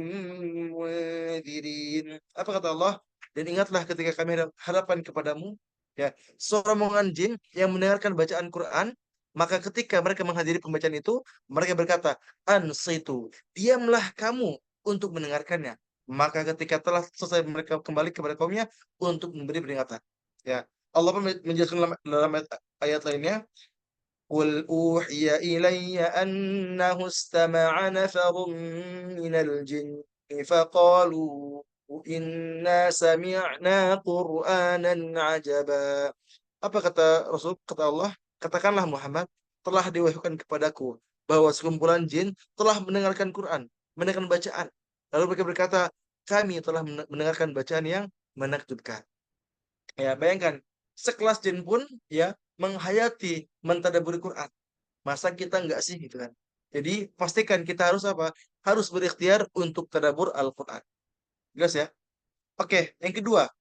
munzirin. Apa kata Allah? Dan ingatlah ketika kami hadapan kepadamu ya, serombongan jin yang mendengarkan bacaan Quran, maka ketika mereka menghadiri pembacaan itu, mereka berkata, "Ansitu, diamlah kamu untuk mendengarkannya." Maka ketika telah selesai mereka kembali kepada kaumnya untuk memberi peringatan. Ya, Allah pun menjelaskan dalam ayat lainnya, "Qul uhiya ilayya annahu istama'a nafarun minal jinni faqalu inna sami'na Qur'anan ajaba." Apa kata Rasul? Kata Allah, katakanlah Muhammad, telah diwahyukan kepadaku bahwa sekumpulan jin telah mendengarkan Quran, mendengarkan bacaan. Lalu mereka berkata, kami telah mendengarkan bacaan yang menakjubkan. Ya, bayangkan, sekelas jin pun ya menghayati, mentadabburi Quran. Masa kita enggak sih gitu kan? Jadi pastikan kita harus apa? Harus berikhtiar untuk tadabbur Al-Quran. Jelas ya? Oke, yang kedua,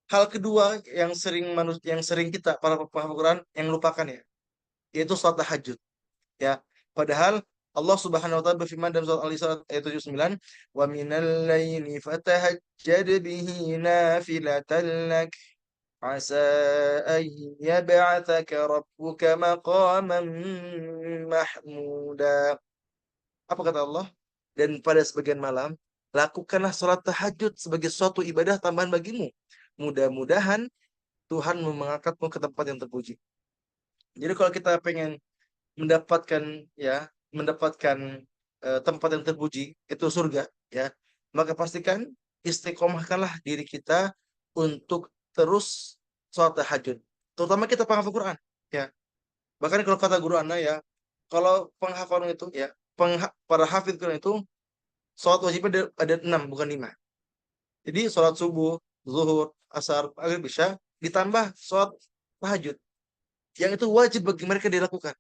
hal kedua yang sering kita para paham Quran yang lupakan ya, yaitu salat tahajud. Ya, padahal Allah Subhanahu wa taala berfirman dalam surat Al-Isra ayat 79, "Wa minal laili fatahajjad bihi nafilatan lak asa an yab'atsaka rabbuka maqaman mahmuda." Apa kata Allah? Dan pada sebagian malam lakukanlah sholat tahajud sebagai suatu ibadah tambahan bagimu. Mudah-mudahan Tuhan mengangkatmu ke tempat yang terpuji. Jadi kalau kita pengen mendapatkan ya mendapatkan tempat yang terpuji itu surga ya, maka pastikan istiqomahkanlah diri kita untuk terus sholat tahajud, terutama kita penghafal Quran ya. Bahkan kalau kata guru Anda ya, kalau penghafalan itu ya, para hafid Quran itu sholat wajibnya ada 6 bukan 5. Jadi sholat subuh, zuhur, asar, maghrib, isya ditambah sholat tahajud yang itu wajib bagi mereka dilakukan.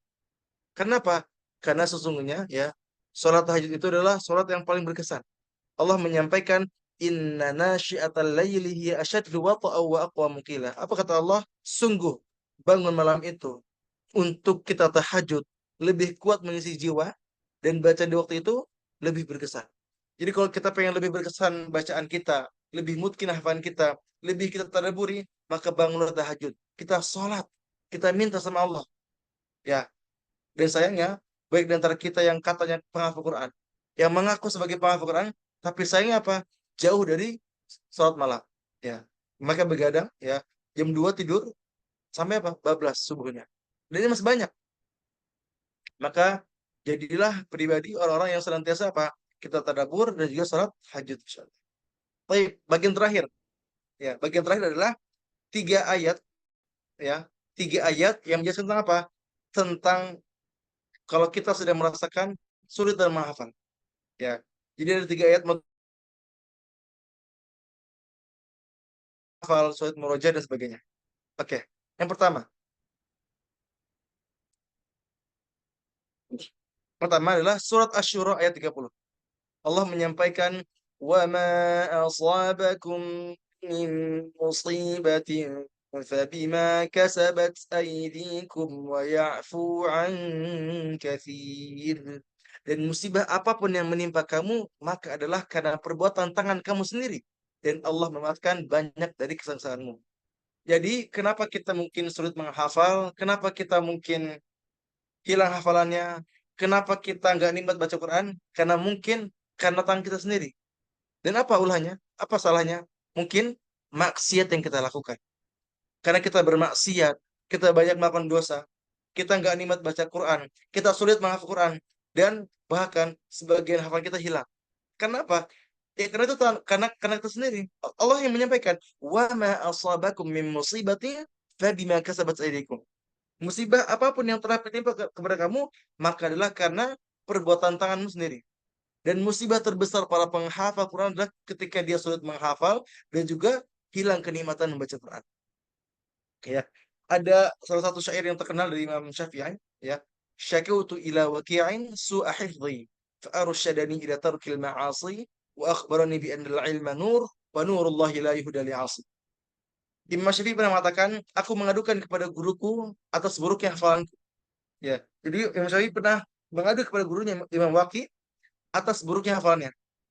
Kenapa? Karena sesungguhnya ya, sholat tahajud itu adalah sholat yang paling berkesan. Allah menyampaikan, inna nasyi'atal laili hiya asyaddu wata'aw wa aqwamu qila. Apa kata Allah? Sungguh bangun malam itu untuk kita tahajud lebih kuat mengisi jiwa, dan baca di waktu itu lebih berkesan. Jadi kalau kita pengen lebih berkesan bacaan kita, lebih mungkin hafalan kita, lebih kita tadabburi, maka bangunlah tahajud. Kita sholat, kita minta sama Allah. Ya, dan sayangnya, baik di antara kita yang katanya penghafal Quran, yang mengaku sebagai penghafal Quran, tapi sayangnya apa? Jauh dari sholat malam. Ya, mereka begadang, ya, jam 2 tidur, sampai apa? Bablas subuhnya. Dan ini masih banyak. Maka jadilah pribadi orang-orang yang senantiasa apa? Kita tadabur dan juga sholat hajud. Baik, bagian terakhir. Ya, bagian terakhir adalah 3 ayat, ya, 3 ayat yang menjelaskan tentang apa? Tentang kalau kita sedang merasakan sulit dalam menghafal. Ya, jadi ada 3 ayat menghafal, sulit murojaah dan sebagainya. Oke, yang pertama adalah surat Asy-Syura ayat 30. Allah menyampaikan, wa ma asabakum min musibatin fabima kasabat aydikum wa ya'fu an katsir. Dan musibah apapun yang menimpa kamu maka adalah karena perbuatan tangan kamu sendiri, dan Allah memaafkan banyak dari kesalahanmu. Jadi kenapa kita mungkin sulit menghafal, kenapa kita mungkin hilang hafalannya, kenapa kita nggak nikmat baca Quran, karena mungkin karena tangan kita sendiri. Dan apa ulahnya? Apa salahnya? Mungkin maksiat yang kita lakukan. Karena kita bermaksiat, kita banyak melakukan dosa, kita nggak nikmat baca Quran, kita sulit menghafal Quran, dan bahkan sebagian hafal kita hilang. Kenapa? Ya karena itu karena itu sendiri. Allah yang menyampaikan, wa ma asabakum min musibatin fabima kasabat aydikum. Musibah apapun yang telah menimpa kepada kamu, maka adalah karena perbuatan tanganmu sendiri. Dan musibah terbesar para penghafal Quran adalah ketika dia sulit menghafal dan juga hilang kenikmatan membaca Quran. Ya, ada salah satu syair yang terkenal dari Imam Syafi'i, ya. Syakautu ila waqi'in su'a hifdhi fa arsyadani ila tarkil ma'asi wa akhbarani bi anna al-ilma nur wa nurullahi la yuhda li'asi. Imam Syafi'i pernah mengatakan, aku mengadukan kepada guruku atas buruknya hafalanku. Ya, jadi Imam Syafi'i pernah mengadu kepada gurunya Imam Waqi atas buruknya hafalannya.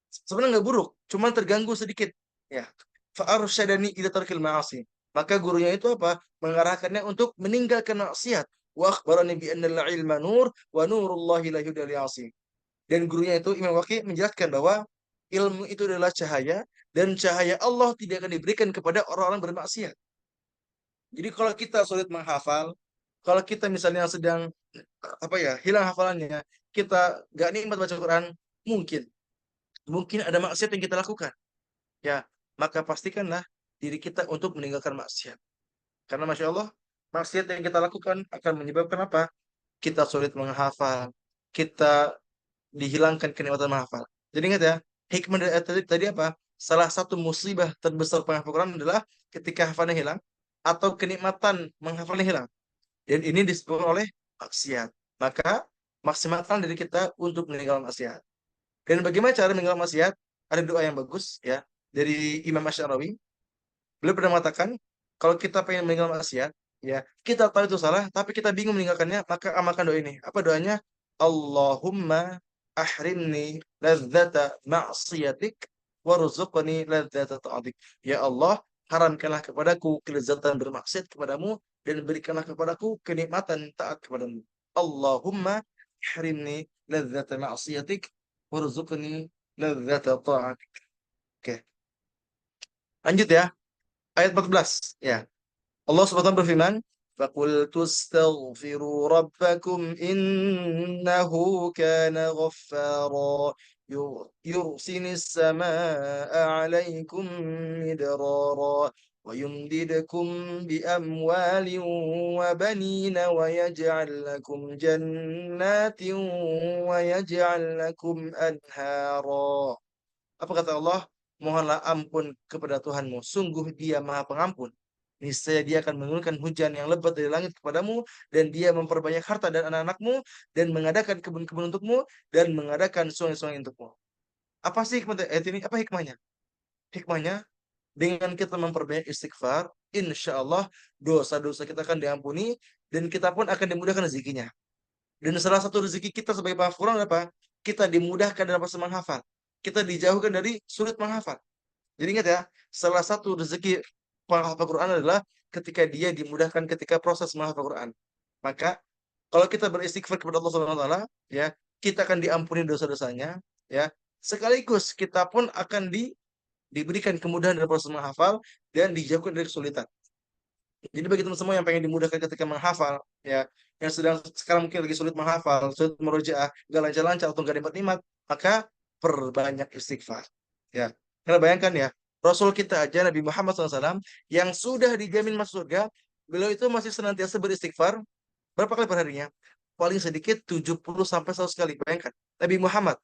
Sebenarnya nggak buruk, cuma terganggu sedikit. Ya, fa'arsyadani ila tarkil ma'asi. Maka gurunya itu apa? Mengarahkannya untuk meninggalkan maksiat. Wa akhbarani bi anna al-ilma nur wa nurullahi la yuhda li'asi. Dan gurunya itu Imam Waqi menjelaskan bahwa ilmu itu adalah cahaya, dan cahaya Allah tidak akan diberikan kepada orang-orang bermaksiat. Jadi kalau kita sulit menghafal, kalau kita misalnya sedang apa ya hilang hafalannya, kita gak nikmat baca Quran, mungkin mungkin ada maksiat yang kita lakukan. Ya, maka pastikanlah diri kita untuk meninggalkan maksiat. Karena Masya Allah, maksiat yang kita lakukan akan menyebabkan apa? Kita sulit menghafal, kita dihilangkan kenikmatan menghafal. Jadi ingat ya, hikmah dari ayat tadi apa? Salah satu musibah terbesar penghafal Quran adalah ketika hafalannya hilang atau kenikmatan menghafalnya hilang. Dan ini disebabkan oleh maksiat. Maka maksimalkan diri kita untuk meninggalkan maksiat. Dan bagaimana cara meninggalkan maksiat? Ada doa yang bagus ya dari Imam Asy'arawi. Beliau pernah mengatakan, kalau kita pengen meninggalkan maksiat, ya kita tahu itu salah, tapi kita bingung meninggalkannya, maka amalkan doa ini. Apa doanya? Allahumma ahrimni ladzata ma'siyatik warzuqni ladzata ta'atik. Ya Allah, haramkanlah kepadaku kelezatan bermaksiat kepadamu, dan berikanlah kepadaku kenikmatan taat kepadamu. Allahumma ahrimni ladzata ma'siyatik warzuqni ladzata ta'atik. Oke, lanjut ya. Ayat 14. Ya. Allah Subhanahu wa taala berfirman, "Faqultu astaghfiru rabbakum innahu kana ghaffara yursilis samaa'a 'alaikum midrara wa yumdidukum bi amwalin wa banina wa yaj'al lakum jannatin wa yaj'al lakum anhara." Apa kata Allah? Mohonlah ampun kepada Tuhanmu. Sungguh Dia Maha Pengampun. Niscaya Dia akan menurunkan hujan yang lebat dari langit kepadamu, dan Dia memperbanyak harta dan anak-anakmu, dan mengadakan kebun-kebun untukmu, dan mengadakan sungai-sungai untukmu. Apa sih hikmah ayat ini? Apa hikmahnya? Hikmahnya, dengan kita memperbanyak istighfar, insya Allah dosa-dosa kita akan diampuni, dan kita pun akan dimudahkan rezekinya. Dan salah satu rezeki kita sebagai penghafal Quran adalah apa? Kita dimudahkan dalam proses menghafal. Kita dijauhkan dari sulit menghafal. Jadi ingat ya, salah satu rezeki penghafal Quran adalah ketika dia dimudahkan ketika proses menghafal Quran. Maka kalau kita beristighfar kepada Allah Subhanahu wa taala, ya, kita akan diampuni dosa-dosanya, ya. Sekaligus kita pun akan diberikan kemudahan dalam proses menghafal dan dijauhkan dari kesulitan. Jadi bagi teman semua yang pengen dimudahkan ketika menghafal, ya, yang sedang sekarang mungkin lagi sulit menghafal, sulit merojaah, gak lancar-lancar atau gak dapat nikmat, maka perbanyak istighfar. Ya, karena bayangkan ya, Rasul kita aja Nabi Muhammad SAW yang sudah dijamin masuk surga, beliau itu masih senantiasa beristighfar berapa kali perharinya? Paling sedikit 70 sampai 100 kali. Bayangkan, Nabi Muhammad,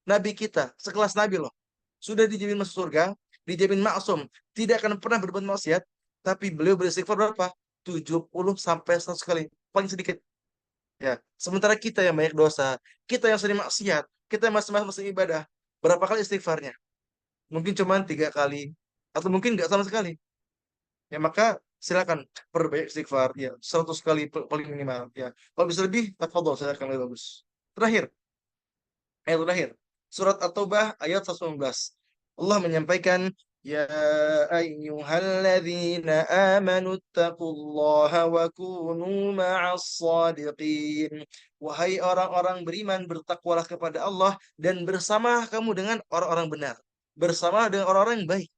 Nabi kita, sekelas Nabi loh, sudah dijamin masuk surga, dijamin maksum, tidak akan pernah berbuat maksiat, tapi beliau beristighfar berapa? 70 sampai 100 kali. Paling sedikit. Ya. Sementara kita yang banyak dosa, kita yang sering maksiat, kita yang masing-masing ibadah, berapa kali istighfarnya? Mungkin cuma 3 kali, atau mungkin nggak sama sekali. Ya maka silakan perbaik istighfar, ya 100 kali paling minimal. Ya, kalau bisa lebih, tafadhol, silakan, lebih bagus. Terakhir, ayat terakhir. Surat At-Taubah ayat 119. Allah menyampaikan, "Ya ayyuhalladzina amanu taqullaha wa kunu ma'as shadiqin." Wahai orang-orang beriman, bertakwalah kepada Allah dan bersama kamu dengan orang-orang benar. Bersama dengan orang-orang yang baik.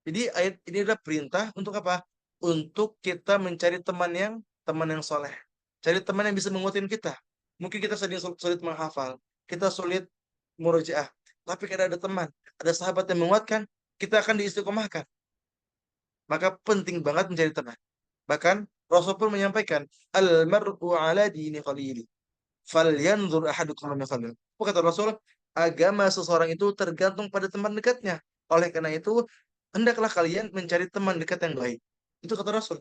Jadi ayat ini adalah perintah untuk apa? Untuk kita mencari teman yang soleh. Cari teman yang bisa menguatin kita. Mungkin kita sedang sulit menghafal, kita sulit murojaah. Tapi kalau ada teman, ada sahabat yang menguatkan, kita akan diistiqomahkan. Maka penting banget mencari teman. Bahkan Rasul pun menyampaikan, "Al-mar'u ala dini khalili. Falyanzur ahadukum man yukhalil." Apa kata Rasul? Agama seseorang itu tergantung pada teman dekatnya. Oleh karena itu, hendaklah kalian mencari teman dekat yang baik. Itu kata Rasul.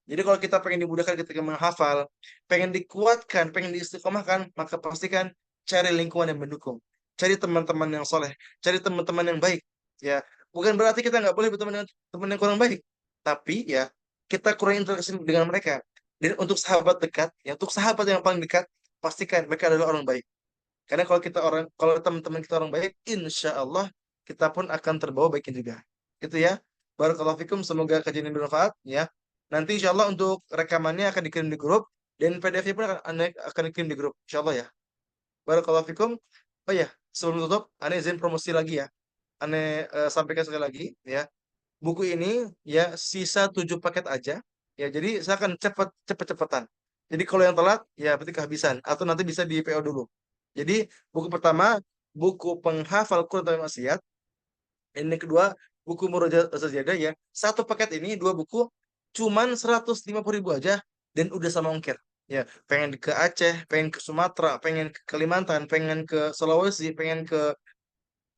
Jadi kalau kita pengen dimudahkan ketika menghafal, pengen dikuatkan, pengen diistiqomahkan, maka pastikan cari lingkungan yang mendukung. Cari teman-teman yang soleh, cari teman-teman yang baik. Ya, bukan berarti kita nggak boleh berteman dengan teman yang kurang baik. Tapi ya, kita kurang interaksi dengan mereka. Dan untuk sahabat dekat, ya untuk sahabat yang paling dekat, pastikan mereka adalah orang baik. Karena kalau teman-teman kita orang baik, insya Allah kita pun akan terbawa baiknya juga. Itu ya. Barakallahu fikum, semoga kajian ini bermanfaat ya. Nanti insya Allah untuk rekamannya akan dikirim di grup dan PDF-nya pun akan dikirim di grup, insya Allah ya. Barakallahu fikum. Oh ya, sebelum tutup, Ane izin promosi lagi ya. Ane sampaikan sekali lagi ya. Buku ini ya sisa 7 paket aja. Ya, jadi saya akan cepet-cepetan. Jadi kalau yang telat ya berarti kehabisan atau nanti bisa di PO dulu. Jadi buku pertama buku penghafal Quran tanpa maksiat. Ini kedua buku Murojaah Sajadah ya. Satu paket ini dua buku cuman 150.000 aja dan udah sama ongkir. Ya, pengen ke Aceh, pengen ke Sumatera, pengen ke Kalimantan, pengen ke Sulawesi, pengen ke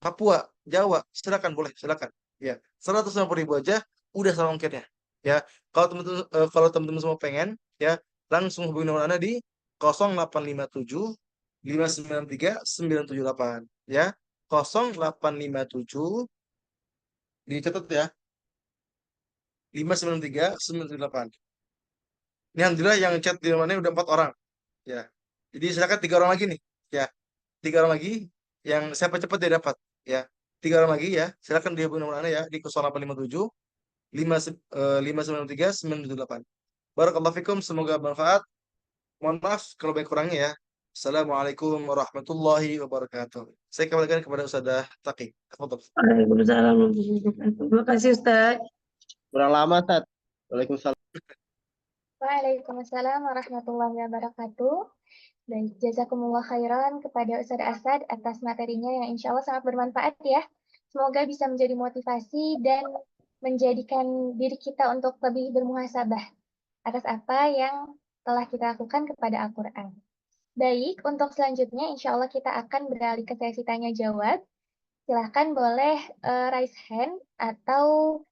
Papua, Jawa, silakan, boleh, silakan. Ya, 150.000 aja udah sama ongkirnya. Ya, kalau teman-teman semua pengen, ya langsung hubungi nomor Anda di 0857 593 978. Ya, 0857, dicatat ya, 593 978. Ini alhamdulillah yang chat di nomor ini udah 4 orang. Ya, jadi silakan 3 orang lagi nih. Ya, 3 orang lagi yang siapa cepat dia dapat. Ya, 3 orang lagi ya. Silakan dihubungi nomor Anda ya di 0857 593 978. Barakallahu fikum, semoga bermanfaat. Mohon maaf kalau baik kurangnya ya. Assalamualaikum warahmatullahi wabarakatuh. Saya kembalikan kepada Ustazah Taqi. Tafadhol. Waalaikumsalam warahmatullahi wabarakatuh. Terima kasih Ustaz. Kurang lama, Tat. Waalaikumsalam. Waalaikumsalam warahmatullahi wabarakatuh. Baik, jazakumullah khairan kepada Ustaz Asad atas materinya yang insya Allah sangat bermanfaat ya. Semoga bisa menjadi motivasi dan menjadikan diri kita untuk lebih bermuhasabah atas apa yang telah kita lakukan kepada Al-Quran. Baik, untuk selanjutnya insya Allah kita akan beralih ke sesi tanya jawab. Silahkan boleh raise hand atau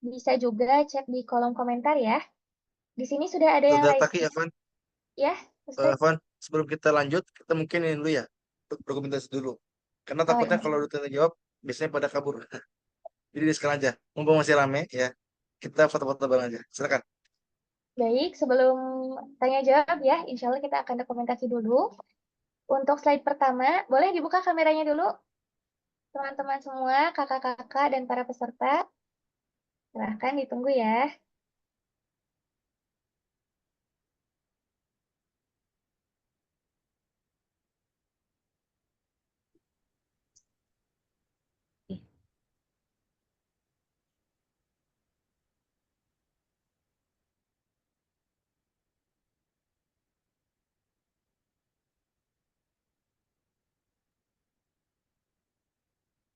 bisa juga chat di kolom komentar ya. Di sini sudah ada yang Ustazah raise Taqi, hand. Afwan. Ya, Ustaz. Afwan, sebelum kita lanjut, kita mungkin ini dulu ya, dokumentasi dulu. Karena Oh, takutnya iya. kalau udah tanya jawab, biasanya pada kabur. Jadi di sekarang aja, mumpung masih rame ya, kita foto-foto bareng aja. Silakan. Baik, sebelum tanya jawab ya, insya Allah kita akan dokumentasi dulu. Untuk slide pertama, boleh dibuka kameranya dulu, teman-teman semua, kakak-kakak dan para peserta. Silahkan ditunggu ya.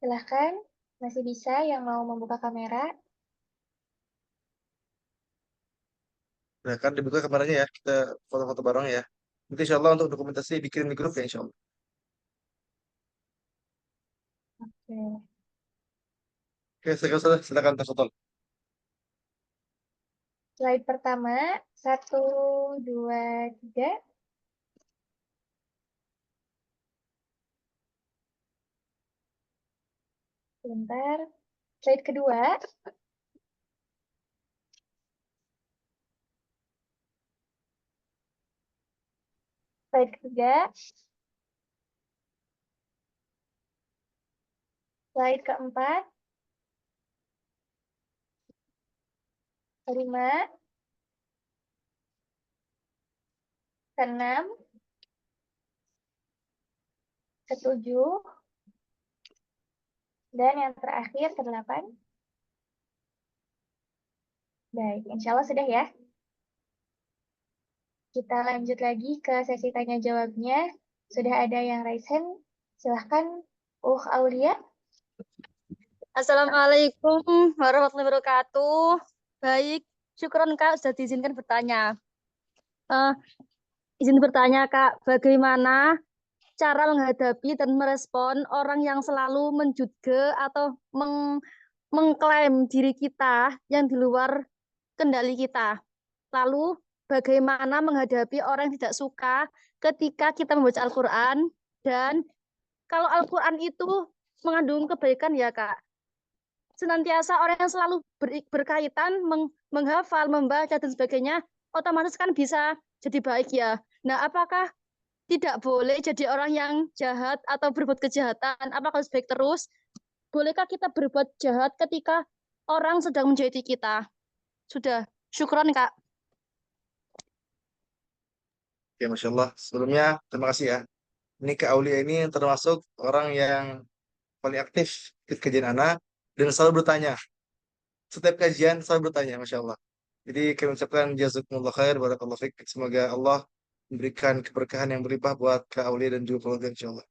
Silahkan, masih bisa yang mau membuka kamera. Silakan dibuka kameranya ya, kita foto-foto bareng ya. Nanti insya Allah untuk dokumentasi bikin di grup ya insya Allah. Oke. Oke, silakan terfoto. Slide pertama, 1, 2, 3. Sebentar. Slide kedua. Slide ketiga. Slide keempat. Kelima. Keenam. Ketujuh. Dan yang terakhir ke-8. Baik, insya Allah sudah ya. Kita lanjut lagi ke sesi tanya jawabnya. Sudah ada yang raise hand. Silahkan, Aulia. Assalamualaikum warahmatullahi wabarakatuh. Baik, syukron Kak sudah diizinkan bertanya. Izin bertanya Kak, bagaimana cara menghadapi dan merespon orang yang selalu menjudge atau mengklaim diri kita yang di luar kendali kita. Lalu bagaimana menghadapi orang yang tidak suka ketika kita membaca Al-Quran, dan kalau Al-Quran itu mengandung kebaikan ya Kak, senantiasa orang yang selalu berkaitan menghafal, membaca dan sebagainya, otomatis kan bisa jadi baik ya. Nah, apakah tidak boleh jadi orang yang jahat atau berbuat kejahatan? Apakah harus baik terus? Bolehkah kita berbuat jahat ketika orang sedang menjahiti kita? Sudah, syukron Kak. Ya, Masya Allah. Sebelumnya, terima kasih ya. Ini Kak Aulia ini termasuk orang yang paling aktif di kajian anak dan selalu bertanya. Setiap kajian selalu bertanya, Masya Allah. Jadi kami ucapkan jazakumullah khair, barakallahu fiik. Semoga Allah memberikan keberkahan yang berlimpah buat Kak Aulia dan juga keluarga insya Allah.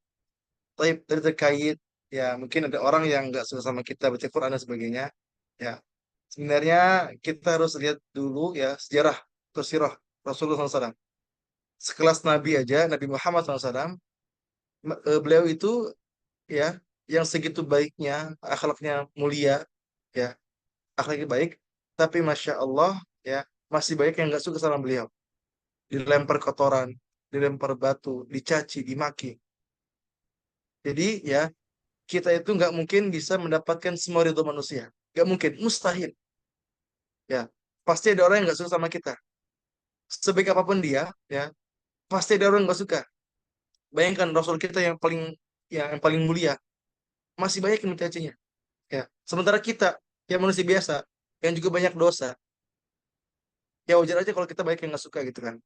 Tapi tadi terkait, ya mungkin ada orang yang nggak suka sama kita baca Quran dan sebagainya. Ya, sebenarnya kita harus lihat dulu ya sejarah atau sirah Rasulullah SAW. Sekelas Nabi aja, Nabi Muhammad SAW, beliau itu ya yang segitu baiknya, akhlaknya mulia, ya akhlaknya baik, tapi masya Allah ya masih banyak yang nggak suka sama beliau, dilempar kotoran, dilempar batu, dicaci, dimaki. Jadi ya kita itu nggak mungkin bisa mendapatkan semua ridho manusia, nggak mungkin, mustahil. Ya pasti ada orang yang nggak suka sama kita, sebaik apapun dia, ya pasti ada orang yang nggak suka. Bayangkan Rasul kita yang paling mulia masih banyak yang mencacinya. Ya sementara kita yang manusia biasa yang juga banyak dosa, ya wajar aja kalau kita banyak yang nggak suka gitu kan.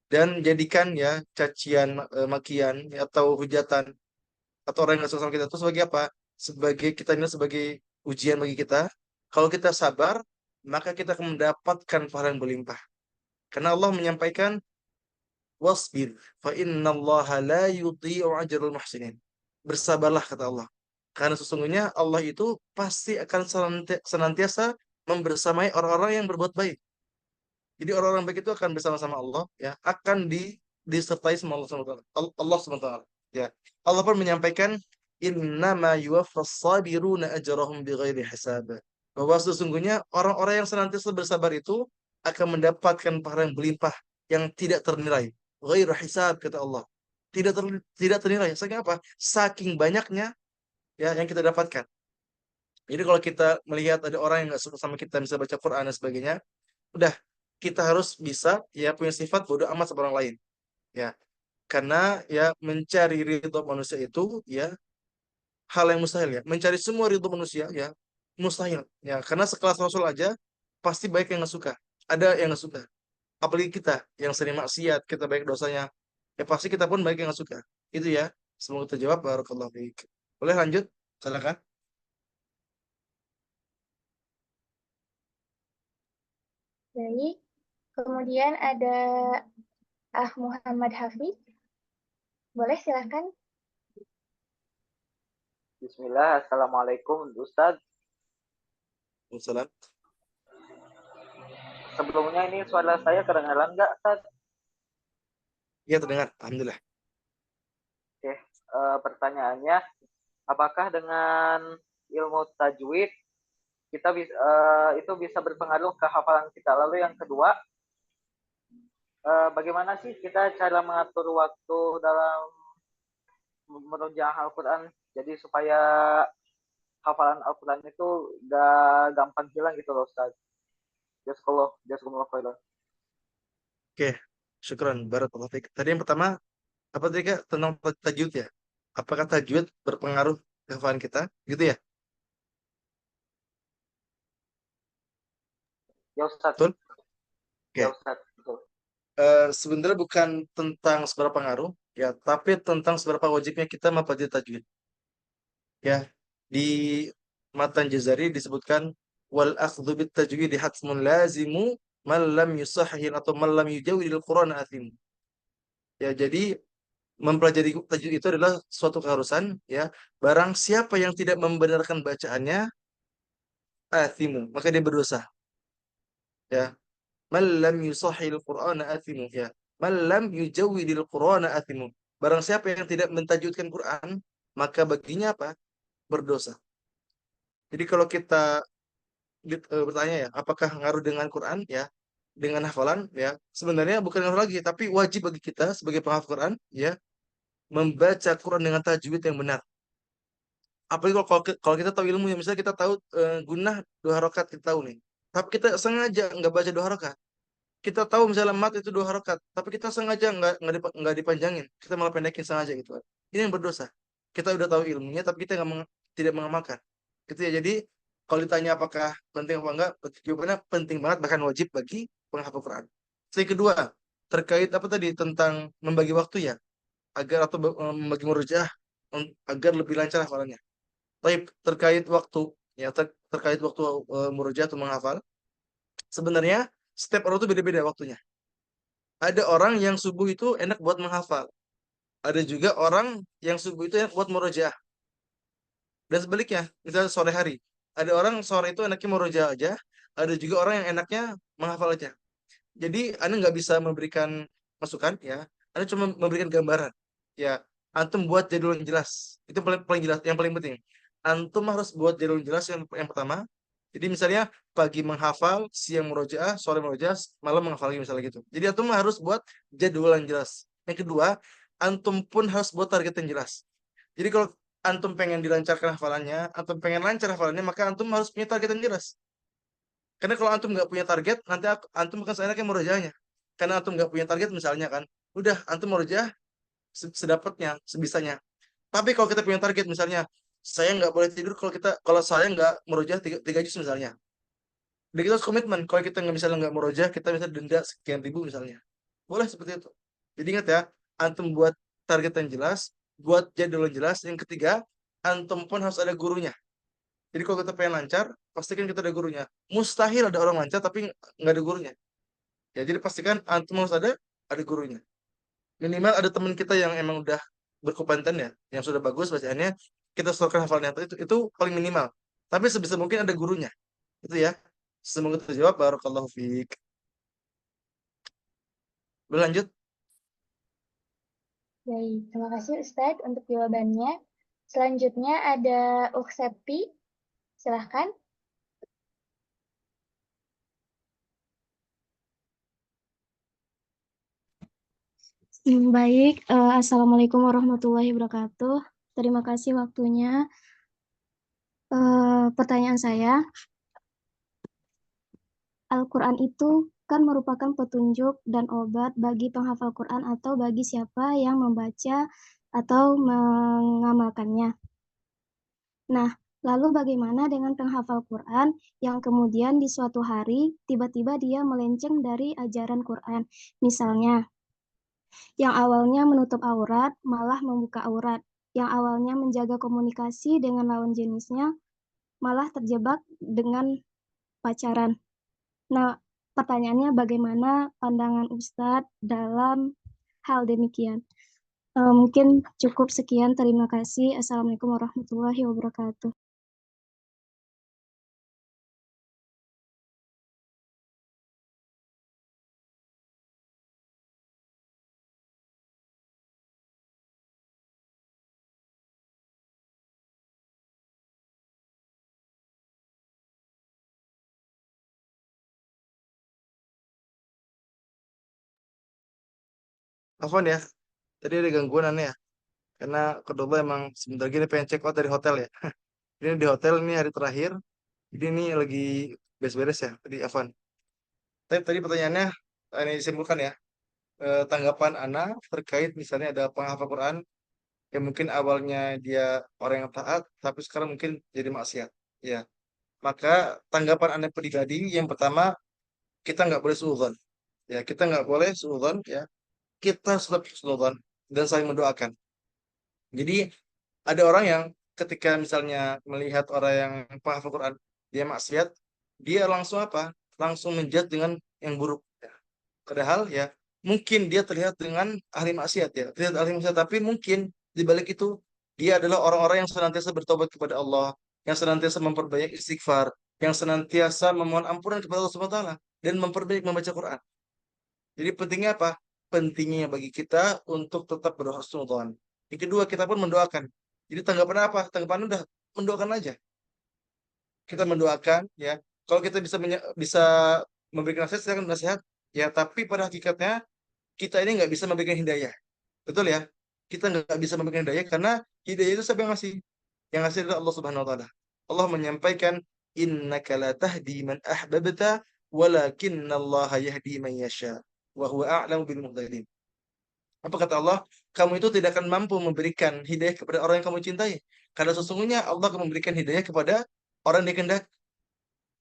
dan jadikan ya cacian, makian ya, atau hujatan atau orang yang nggak suka sama kita itu sebagai apa? Sebagai kita ini sebagai ujian bagi kita. Kalau kita sabar, maka kita akan mendapatkan pahala yang berlimpah. Karena Allah menyampaikan wasbir fa innallaha la yudhi'u ajral muhsinin. Bersabarlah kata Allah. Karena sesungguhnya Allah itu pasti akan senantiasa membersamai orang-orang yang berbuat baik. Jadi orang-orang baik itu akan bersama-sama Allah, ya, akan disertai sama Allah SWT. Allah SWT. Ya. Allah pun menyampaikan innama yuwaffas sabiruna ajrahum bighairi hisab. Bahwa sesungguhnya orang-orang yang senantiasa bersabar itu akan mendapatkan pahala yang berlimpah yang tidak ternilai. Ghairu hisab kata Allah. Tidak ternilai. Saking apa? Saking banyaknya ya yang kita dapatkan. Jadi kalau kita melihat ada orang yang nggak suka sama kita bisa baca Quran dan sebagainya, udah kita harus bisa ya punya sifat bodoh amat sama orang lain. Ya. Karena ya mencari ridho manusia itu ya hal yang mustahil ya. Mencari semua ridho manusia ya mustahil. Ya, karena sekelas Rasul aja pasti baik yang nggak suka. Ada yang nggak suka. Apalagi kita yang sering maksiat, kita baik dosanya. Ya pasti kita pun baik yang nggak suka. Itu ya. Semoga terjawab. Barakallahu fiik. Boleh lanjut? Silakan. Baik. Kemudian ada Muhammad Hafiz. Boleh silakan. Bismillah, Assalamualaikum Ustadz. Wassalam. Sebelumnya ini suara saya kedengaran nggak, Ustadz? Iya terdengar. Alhamdulillah. Oke, pertanyaannya, apakah dengan ilmu tajwid kita itu bisa berpengaruh ke hafalan kita? Lalu yang kedua, bagaimana sih kita cara mengatur waktu dalam merujuk Al-Quran? Jadi supaya hafalan Al-Quran itu gak gampang hilang gitu loh, Ustaz. Jazakallah khairan. Oke. Syukran. Barakallahu fiik. Tadi yang pertama apa tadi Kak? Tentang tajwid ya. Apakah tajwid berpengaruh ke hafalan kita? Gitu ya? Ya Ustaz. Betul? Oke. Ya Ustaz, betul. Sebenarnya bukan tentang seberapa pengaruh ya, tapi tentang seberapa wajibnya kita mempelajari tajwid. Ya, di Matan Jazari disebutkan wal akhdhu bit tajwid hatmun lazimu man lam yusahhil atau man lam yujawwidil Qur'an athim. Ya, jadi mempelajari tajwid itu adalah suatu keharusan ya. Barang siapa yang tidak membenarkan bacaannya athimu, maka dia berdosa. Ya. Man lam yusahhil Qur'ana athimu ya. Man lam yujawwidil Qur'ana athimu. Barang siapa yang tidak mentajwidkan Quran, maka baginya apa? Berdosa. Jadi kalau kita bertanya ya, apakah ngaruh dengan Quran ya? Dengan hafalan ya? Sebenarnya bukan ngaruh lagi, tapi wajib bagi kita sebagai penghafal Quran ya, membaca Quran dengan tajwid yang benar. Apalagi kalau kita tahu ilmunya, misalnya kita tahu gunah 2 rakaat kita tahu nih. Tapi kita sengaja nggak baca 2 rakaat. Kita tahu misalnya mat itu 2 rakaat, tapi kita sengaja nggak dipanjangin, kita malah pendekin sengaja gitu kan. Ini yang berdosa. Kita udah tahu ilmunya, tapi kita tidak mengamalkan. Gitu ya. Jadi kalau ditanya apakah penting apa enggak, jawabannya penting banget, bahkan wajib bagi penghafal Quran. Yang kedua, terkait apa tadi tentang membagi waktu ya, agar atau membagi murojaah agar lebih lancar hafalannya. Tapi terkait waktu ya, terkait waktu murojaah atau menghafal, sebenarnya setiap orang itu beda-beda waktunya. Ada orang yang subuh itu enak buat menghafal. Ada juga orang yang subuh itu enak buat murojaah. Dan sebaliknya, misalnya sore hari. Ada orang sore itu enaknya murojaah aja. Ada juga orang yang enaknya menghafal aja. Jadi Anda nggak bisa memberikan masukan ya. Anda cuma memberikan gambaran. Ya, antum buat jadwal yang jelas. Itu paling jelas, yang paling penting. Antum harus buat jadwal yang jelas yang pertama. Jadi misalnya pagi menghafal, siang murojaah, sore murojaah, malam menghafal lagi misalnya gitu. Jadi antum harus buat jadwal yang jelas. Yang kedua, antum pun harus buat target yang jelas. Jadi kalau antum pengen dilancarkan hafalannya, antum pengen lancar hafalannya, maka antum harus punya target yang jelas. Karena kalau antum nggak punya target, nanti antum akan seenaknya murojaahnya. Karena antum nggak punya target misalnya kan, udah antum murojaah sedapatnya, sebisanya. Tapi kalau kita punya target misalnya, saya nggak boleh tidur kalau saya nggak murojaah 3 juz misalnya. Udah kita harus komitmen. Kalau kita nggak misalnya nggak murojaah, kita bisa denda sekian ribu misalnya. Boleh seperti itu. Jadi ingat ya, antum buat target yang jelas, buat jadwal yang jelas. Yang ketiga, antum pun harus ada gurunya. Jadi kalau kita pengen lancar, pastikan kita ada gurunya. Mustahil ada orang lancar tapi nggak ada gurunya. Ya, jadi pastikan antum harus ada gurunya. Minimal ada teman kita yang emang udah berkompeten ya, yang sudah bagus bacaannya, kita setorkan hafalannya itu paling minimal. Tapi sebisa mungkin ada gurunya. Itu ya. Semoga terjawab. Barakallahu fiik. Berlanjut. Baik, terima kasih Ustadz untuk jawabannya. Selanjutnya ada Uksepti, silahkan. Baik, Assalamualaikum warahmatullahi wabarakatuh. Terima kasih waktunya. Pertanyaan saya, Al-Quran itu kan merupakan petunjuk dan obat bagi penghafal Quran atau bagi siapa yang membaca atau mengamalkannya. Nah, lalu bagaimana dengan penghafal Quran yang kemudian di suatu hari tiba-tiba dia melenceng dari ajaran Quran? Misalnya, yang awalnya menutup aurat malah membuka aurat, yang awalnya menjaga komunikasi dengan lawan jenisnya malah terjebak dengan pacaran. Nah, pertanyaannya bagaimana pandangan Ustadz dalam hal demikian? Mungkin cukup sekian, terima kasih. Assalamualaikum warahmatullahi wabarakatuh. Afwan ya, tadi ada gangguan aneh ya. Karena kedua emang sebentar gini pengen check out dari hotel ya. Ini di hotel ini hari terakhir. Jadi ini lagi beres-beres ya. Tadi Afwan. Tadi pertanyaannya ini disimpulkan ya. Tanggapan Ana terkait misalnya ada penghafal Quran yang mungkin awalnya dia orang yang taat, tapi sekarang mungkin jadi maksiat. Ya, maka tanggapan Ana pribadi yang pertama, kita nggak boleh suudzon. Ya, kita nggak boleh suudzon. Ya, kita tetap suudzon dan saling mendoakan. Jadi ada orang yang ketika misalnya melihat orang yang penghafal Quran, dia maksiat, dia langsung apa? Langsung menjudge dengan yang buruk. Ya. Padahal ya mungkin dia terlihat dengan ahli maksiat ya, terlihat ahli maksiat, tapi mungkin di balik itu dia adalah orang-orang yang senantiasa bertobat kepada Allah, yang senantiasa memperbanyak istighfar, yang senantiasa memohon ampunan kepada Allah Subhanahu wa taala dan memperbanyak membaca Quran. Jadi pentingnya apa? Pentingnya bagi kita untuk tetap berhusnudzon. Yang kedua, kita pun mendoakan. Jadi tanggapan apa? Tanggapan udah mendoakan aja. Kita mendoakan ya. Kalau kita bisa memberikan nasihat, silakan nasihat. Ya, tapi pada hakikatnya kita ini nggak bisa memberikan hidayah. Betul ya? Kita nggak bisa memberikan hidayah karena hidayah itu siapa yang ngasih? Yang ngasih adalah Allah Subhanahu wa taala. Allah menyampaikan innaka la tahdi man ahbabta walakinallaha yahdi man yasha wa huwa a'lamu bil muhtadin. Apa kata Allah? Kamu itu tidak akan mampu memberikan hidayah kepada orang yang kamu cintai. Karena sesungguhnya Allah akan memberikan hidayah kepada orang yang dikehendaki.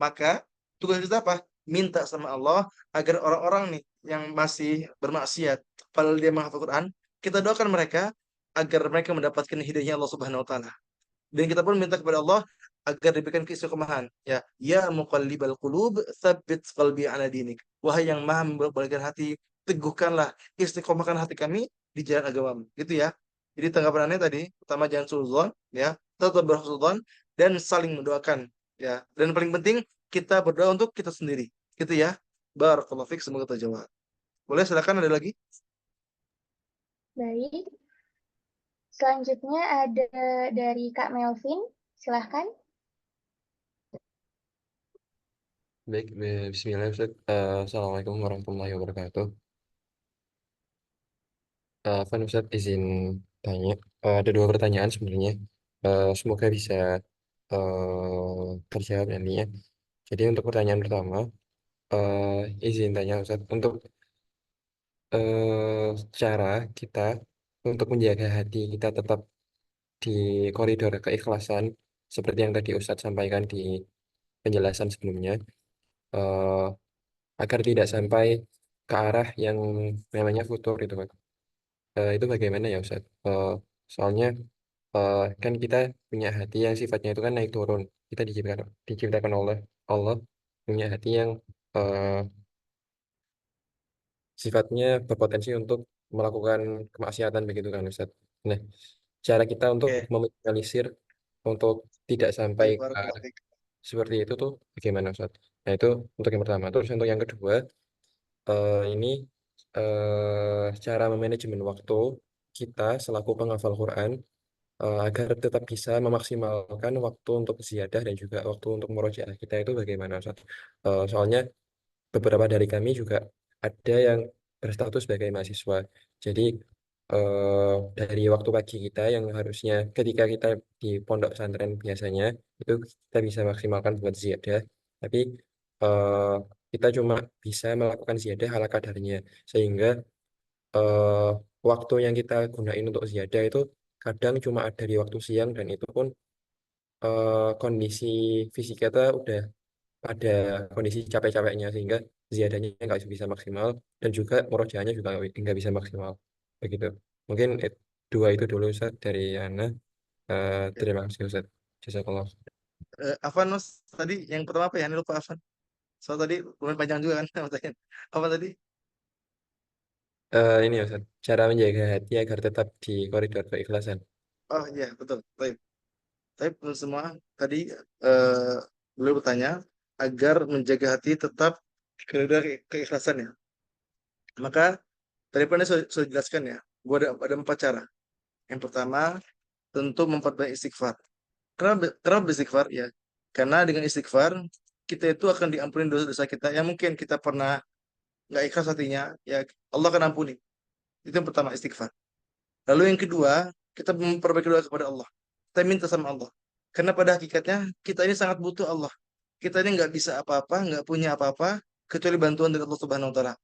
Maka tugas kita apa? Minta sama Allah agar orang-orang nih yang masih bermaksiat, padahal dia menghafal Quran, kita doakan mereka agar mereka mendapatkan hidayahnya Allah Subhanahu wa taala. Dan kita pun minta kepada Allah agar diberikan keistiqomahan. Ya, ya muqallibal qulub, tsabbit qalbi ala dinik. Wahai yang Maha membolak-balikkan hati, teguhkanlah, istiqomahkan hati kami di jalan agamamu. Gitu ya. Jadi tanggapannya tadi, pertama jangan suudzon, ya, tetap berhusnudzon dan saling mendoakan, ya. Dan paling penting kita berdoa untuk kita sendiri. Gitu ya. Barakallahu fiik, semoga terjawab. Boleh silakan ada lagi? Baik. Selanjutnya ada dari Kak Melvin, silahkan. Baik, bismillah Ustaz. Assalamualaikum warahmatullahi wabarakatuh. Van Ustaz izin tanya, ada dua pertanyaan sebenarnya. Semoga bisa terjawab nantinya. Jadi untuk pertanyaan pertama, izin tanya Ustaz, untuk cara kita untuk menjaga hati kita tetap di koridor keikhlasan, seperti yang tadi Ustaz sampaikan di penjelasan sebelumnya, eh, agar tidak sampai ke arah yang namanya futur itu Pak. itu bagaimana ya Ustaz? Soalnya kan kita punya hati yang sifatnya itu kan naik turun. Kita diciptakan oleh Allah punya hati yang eh, sifatnya berpotensi untuk melakukan kemaksiatan begitu kan Ustaz. Nah, cara kita untuk Oke, meminimalisir untuk tidak sampai baik, barakallahu fiik. seperti itu tuh bagaimana Ustaz? Nah, itu untuk yang pertama. Terus untuk yang kedua, ini cara memanajemen waktu kita selaku penghafal Quran agar tetap bisa memaksimalkan waktu untuk ziyadah dan juga waktu untuk murojaah kita itu bagaimana Ustaz? Soalnya beberapa dari kami juga ada yang berstatus sebagai mahasiswa. Jadi dari waktu pagi kita yang harusnya ketika kita di pondok pesantren biasanya itu kita bisa maksimalkan buat ziyadah, tapi eh, kita cuma bisa melakukan ziyadah ala kadarnya sehingga eh, waktu yang kita gunain untuk ziyadah itu kadang cuma ada di waktu siang dan itu pun kondisi fisik kita udah ada kondisi capek-capeknya sehingga ziyadahnya nggak bisa maksimal dan juga murojaahnya juga nggak bisa maksimal begitu. Mungkin dua itu dulu Ustaz dari Ana. Ya. Terima kasih Ustaz. Jazakallah. Afan Mas, tadi yang pertama apa ya? Ini lupa Afan. Soal tadi lumayan panjang juga kan pertanyaan. Apa tadi? Ini Ustaz, cara menjaga hati agar tetap di koridor keikhlasan. Oh iya, betul. Baik. Tapi semua tadi eh beliau bertanya agar menjaga hati tetap dari keikhlasan ya. Maka tadi pernah sudah jelaskan ya. Gua ada 4 cara. Yang pertama tentu memperbanyak istighfar. Kenapa beristighfar ya? Karena dengan istighfar kita itu akan diampuni dosa-dosa kita yang mungkin kita pernah nggak ikhlas hatinya, ya Allah akan ampuni. Itu yang pertama istighfar. Lalu yang kedua kita memperbaiki doa kepada Allah. Kita minta sama Allah. Karena pada hakikatnya kita ini sangat butuh Allah. Kita ini nggak bisa apa-apa, nggak punya apa-apa kecuali bantuan dari Allah Subhanahu Wa Taala.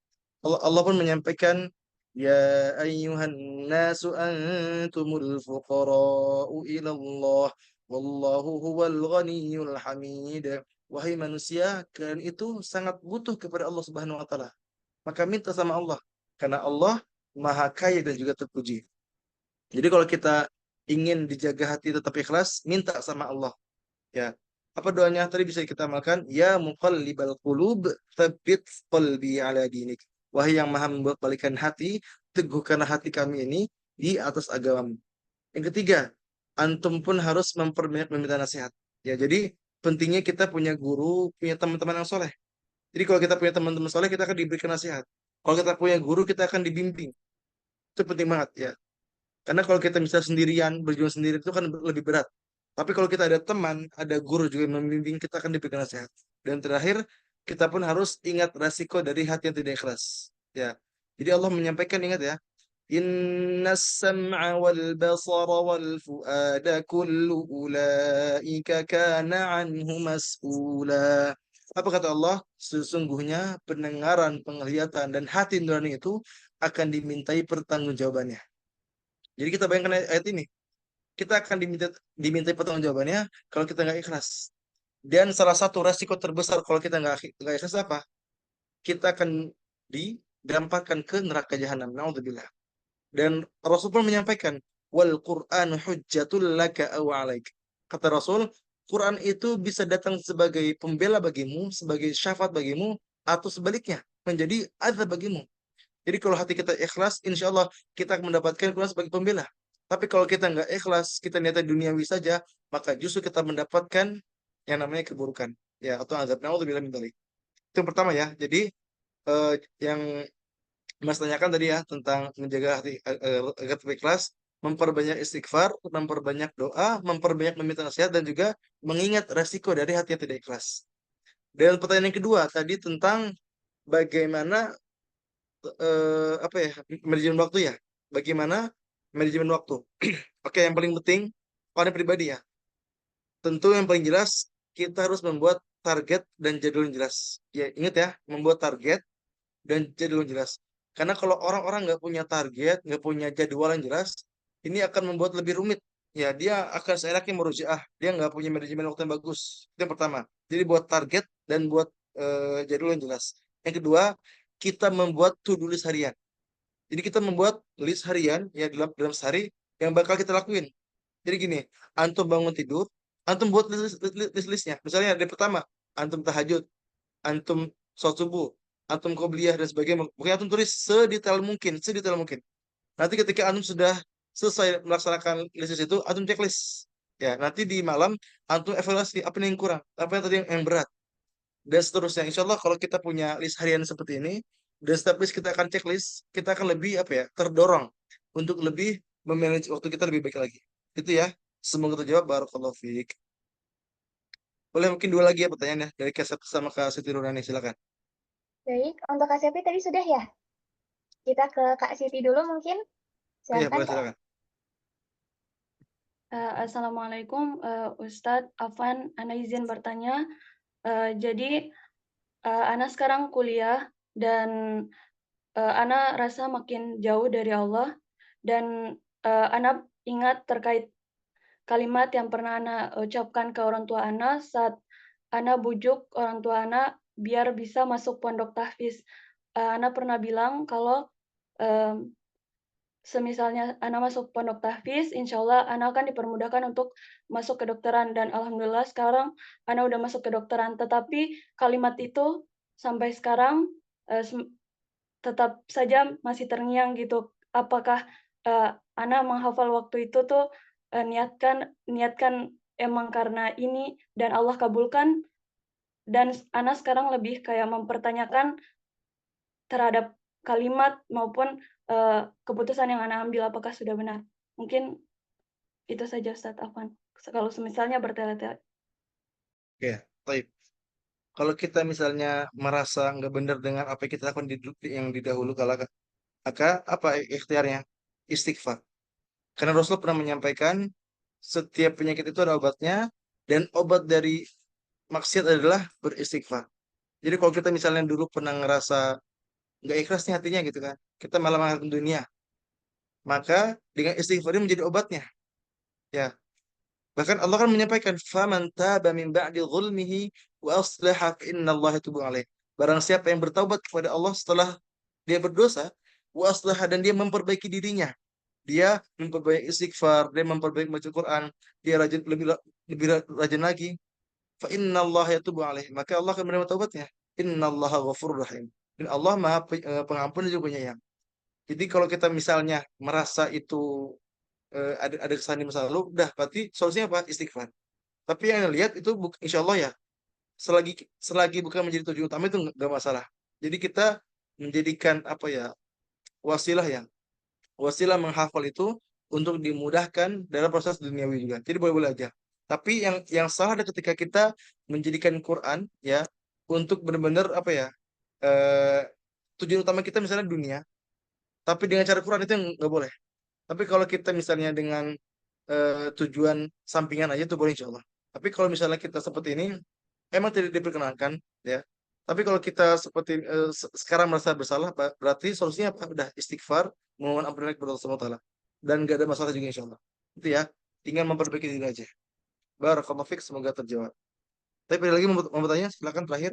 Allah pun menyampaikan, ya ayyuhan nasu antumul fuqara'u ila Allah wallahu huwal ghaniyyul hamid. Wahai manusia, kalian itu sangat butuh kepada Allah Subhanahu wa taala. Maka minta sama Allah karena Allah Maha Kaya dan juga terpuji. Jadi kalau kita ingin dijaga hati tetap ikhlas, minta sama Allah. Ya. Apa doanya tadi bisa kita amalkan? Ya muqallibal qulub, tsabbit qalbi ala dinik. Wahai yang maha membuat balikan hati, teguhkanlah hati kami ini di atas agamamu. Yang ketiga, antum pun harus memperbanyak meminta nasihat. Ya, jadi pentingnya kita punya guru, punya teman-teman yang soleh. Jadi kalau kita punya teman-teman soleh, kita akan diberikan nasihat. Kalau kita punya guru, kita akan dibimbing. Itu penting banget ya. Karena kalau kita bisa sendirian, berjuang sendiri itu kan lebih berat. Tapi kalau kita ada teman, ada guru juga yang membimbing, kita akan diberikan nasihat. Dan terakhir, kita pun harus ingat resiko dari hati yang tidak ikhlas. Ya. Jadi Allah menyampaikan, ingat ya, Inna sam'a wal basara wal fu'ada kullu ulaika kana anhu mas'ula. Apa kata Allah? Sesungguhnya pendengaran, penglihatan, dan hati nurani itu akan dimintai pertanggungjawabannya. Jadi kita bayangkan ayat ini. Kita akan dimintai pertanggungjawabannya kalau kita nggak ikhlas. Dan salah satu resiko terbesar kalau kita nggak ikhlas apa? Kita akan digampangkan ke neraka jahanam. Naudzubillah. Dan Rasul pun menyampaikan, wal Quran hujjatul laka aw alaik. Kata Rasul, Quran itu bisa datang sebagai pembela bagimu, sebagai syafaat bagimu, atau sebaliknya menjadi azab bagimu. Jadi kalau hati kita ikhlas, insya Allah kita akan mendapatkan Quran sebagai pembela. Tapi kalau kita nggak ikhlas, kita niatnya duniawi saja, maka justru kita mendapatkan yang namanya keburukan. Ya, atau azab. Naudzubillah min dzalik. Itu yang pertama ya. Jadi yang Mas tanyakan tadi ya tentang menjaga hati agar tetap ikhlas, memperbanyak istighfar, memperbanyak doa, memperbanyak meminta nasihat dan juga mengingat resiko dari hati yang tidak ikhlas. Dan pertanyaan yang kedua tadi tentang bagaimana apa ya manajemen waktu ya. Bagaimana manajemen waktu? Oke, yang paling penting pada pribadi ya. Tentu yang paling jelas kita harus membuat target dan jadwal yang jelas. Ya, ingat ya, membuat target dan jadwal yang jelas. Karena kalau orang-orang nggak punya target, nggak punya jadwal yang jelas, ini akan membuat lebih rumit. Ya, dia akan seenaknya merujiah. Dia nggak punya manajemen waktu yang bagus. Itu yang pertama. Jadi buat target dan buat jadwal yang jelas. Yang kedua, kita membuat to-do list harian. Jadi kita membuat list harian ya dalam sehari yang bakal kita lakuin. Jadi gini, antum bangun tidur, antum buat list-listnya. Misalnya dari pertama, antum tahajud, antum sholat subuh, antum qobliyah dan sebagainya. Pokoknya antum tulis sedetail mungkin, sedetail mungkin. Nanti ketika antum sudah selesai melaksanakan list itu, antum checklist. Ya, nanti di malam antum evaluasi apa yang kurang, apa yang tadi yang berat, dan seterusnya. Insya Allah kalau kita punya list harian seperti ini, dan setiap list kita akan checklist, kita akan lebih apa ya, terdorong untuk lebih memanage waktu kita lebih baik lagi. Itu ya. Semoga terjawab. Barakallahu fiik. Boleh mungkin dua lagi ya pertanyaannya dari Kasep sama Kak Siti Nurani, silakan. Baik, untuk Kak Septi tadi sudah ya? Kita ke Kak Siti dulu mungkin. Oh iya, Silakan, boleh Kak. silakan. Assalamualaikum, Ustadz Afan. Ana izin bertanya. Jadi, Ana sekarang kuliah dan Ana rasa makin jauh dari Allah. Dan Ana ingat terkait kalimat yang pernah Ana ucapkan ke orang tua Ana saat Ana bujuk orang tua Ana biar bisa masuk pondok tahfiz. Ana pernah bilang kalau semisalnya Ana masuk pondok tahfiz, insya Allah Ana akan dipermudahkan untuk masuk kedokteran. Dan Alhamdulillah sekarang Ana udah masuk kedokteran. Tetapi kalimat itu sampai sekarang tetap saja masih terngiang gitu. Apakah Ana menghafal waktu itu tuh niatkan emang karena ini dan Allah kabulkan, dan Ana sekarang lebih kayak mempertanyakan terhadap kalimat maupun keputusan yang Ana ambil apakah sudah benar. Mungkin itu saja Ustadz Afwan. Kalau misalnya bertele-tele. Oke, baik. Kalau kita misalnya merasa nggak benar dengan apa yang kita lakukan yang didahulu kala, maka apa ikhtiarnya? Istighfar. Karena Rasulullah pernah menyampaikan setiap penyakit itu ada obatnya, dan obat dari maksiat adalah beristighfar. Jadi kalau kita misalnya dulu pernah ngerasa nggak ikhlas nih hatinya gitu kan, kita malah mengharapkan dunia, maka dengan istighfar ini menjadi obatnya. Ya, bahkan Allah kan menyampaikan, "Faman taba min ba'di dzulmihi wa aslaha fa innallaha yatubu alaih." Barang siapa yang bertaubat kepada Allah setelah dia berdosa, wa aslaha, dan dia memperbaiki dirinya. Dia memperbaiki istighfar, dia memperbaiki baca Quran, dia rajin lebih rajin lagi. Fa innallaha yatubu alaih. Maka Allah akan menerima taubatnya. Innallaha ghafurur rahim. Dan Allah Maha Pengampun dan juga Penyayang. Jadi kalau kita misalnya merasa itu ada kesalahan di masa lalu, udah berarti solusinya apa? Istighfar. Tapi yang lihat itu insya Allah ya, selagi selagi bukan menjadi tujuan utama itu nggak masalah. Jadi kita menjadikan apa ya, wasilah ya, wasilah menghafal itu untuk dimudahkan dalam proses duniawi juga. Jadi boleh-boleh aja. Tapi yang salah adalah ketika kita menjadikan Quran ya untuk benar-benar apa ya, eh, tujuan utama kita misalnya dunia, tapi dengan cara Quran itu yang nggak boleh. Tapi kalau kita misalnya dengan tujuan sampingan aja itu boleh insya Allah. Tapi kalau misalnya kita seperti ini, emang tidak diperkenankan ya. Tapi kalau kita seperti sekarang merasa bersalah, berarti solusinya apa? Udah istighfar, memohon ampun kepada Allah Subhanahu wa taala. Dan gak ada masalah juga insya Allah. Itu ya, tinggal memperbaiki diri aja. Barakallahu fiik, semoga terjawab. Tapi ada lagi mau bertanya, silakan terakhir.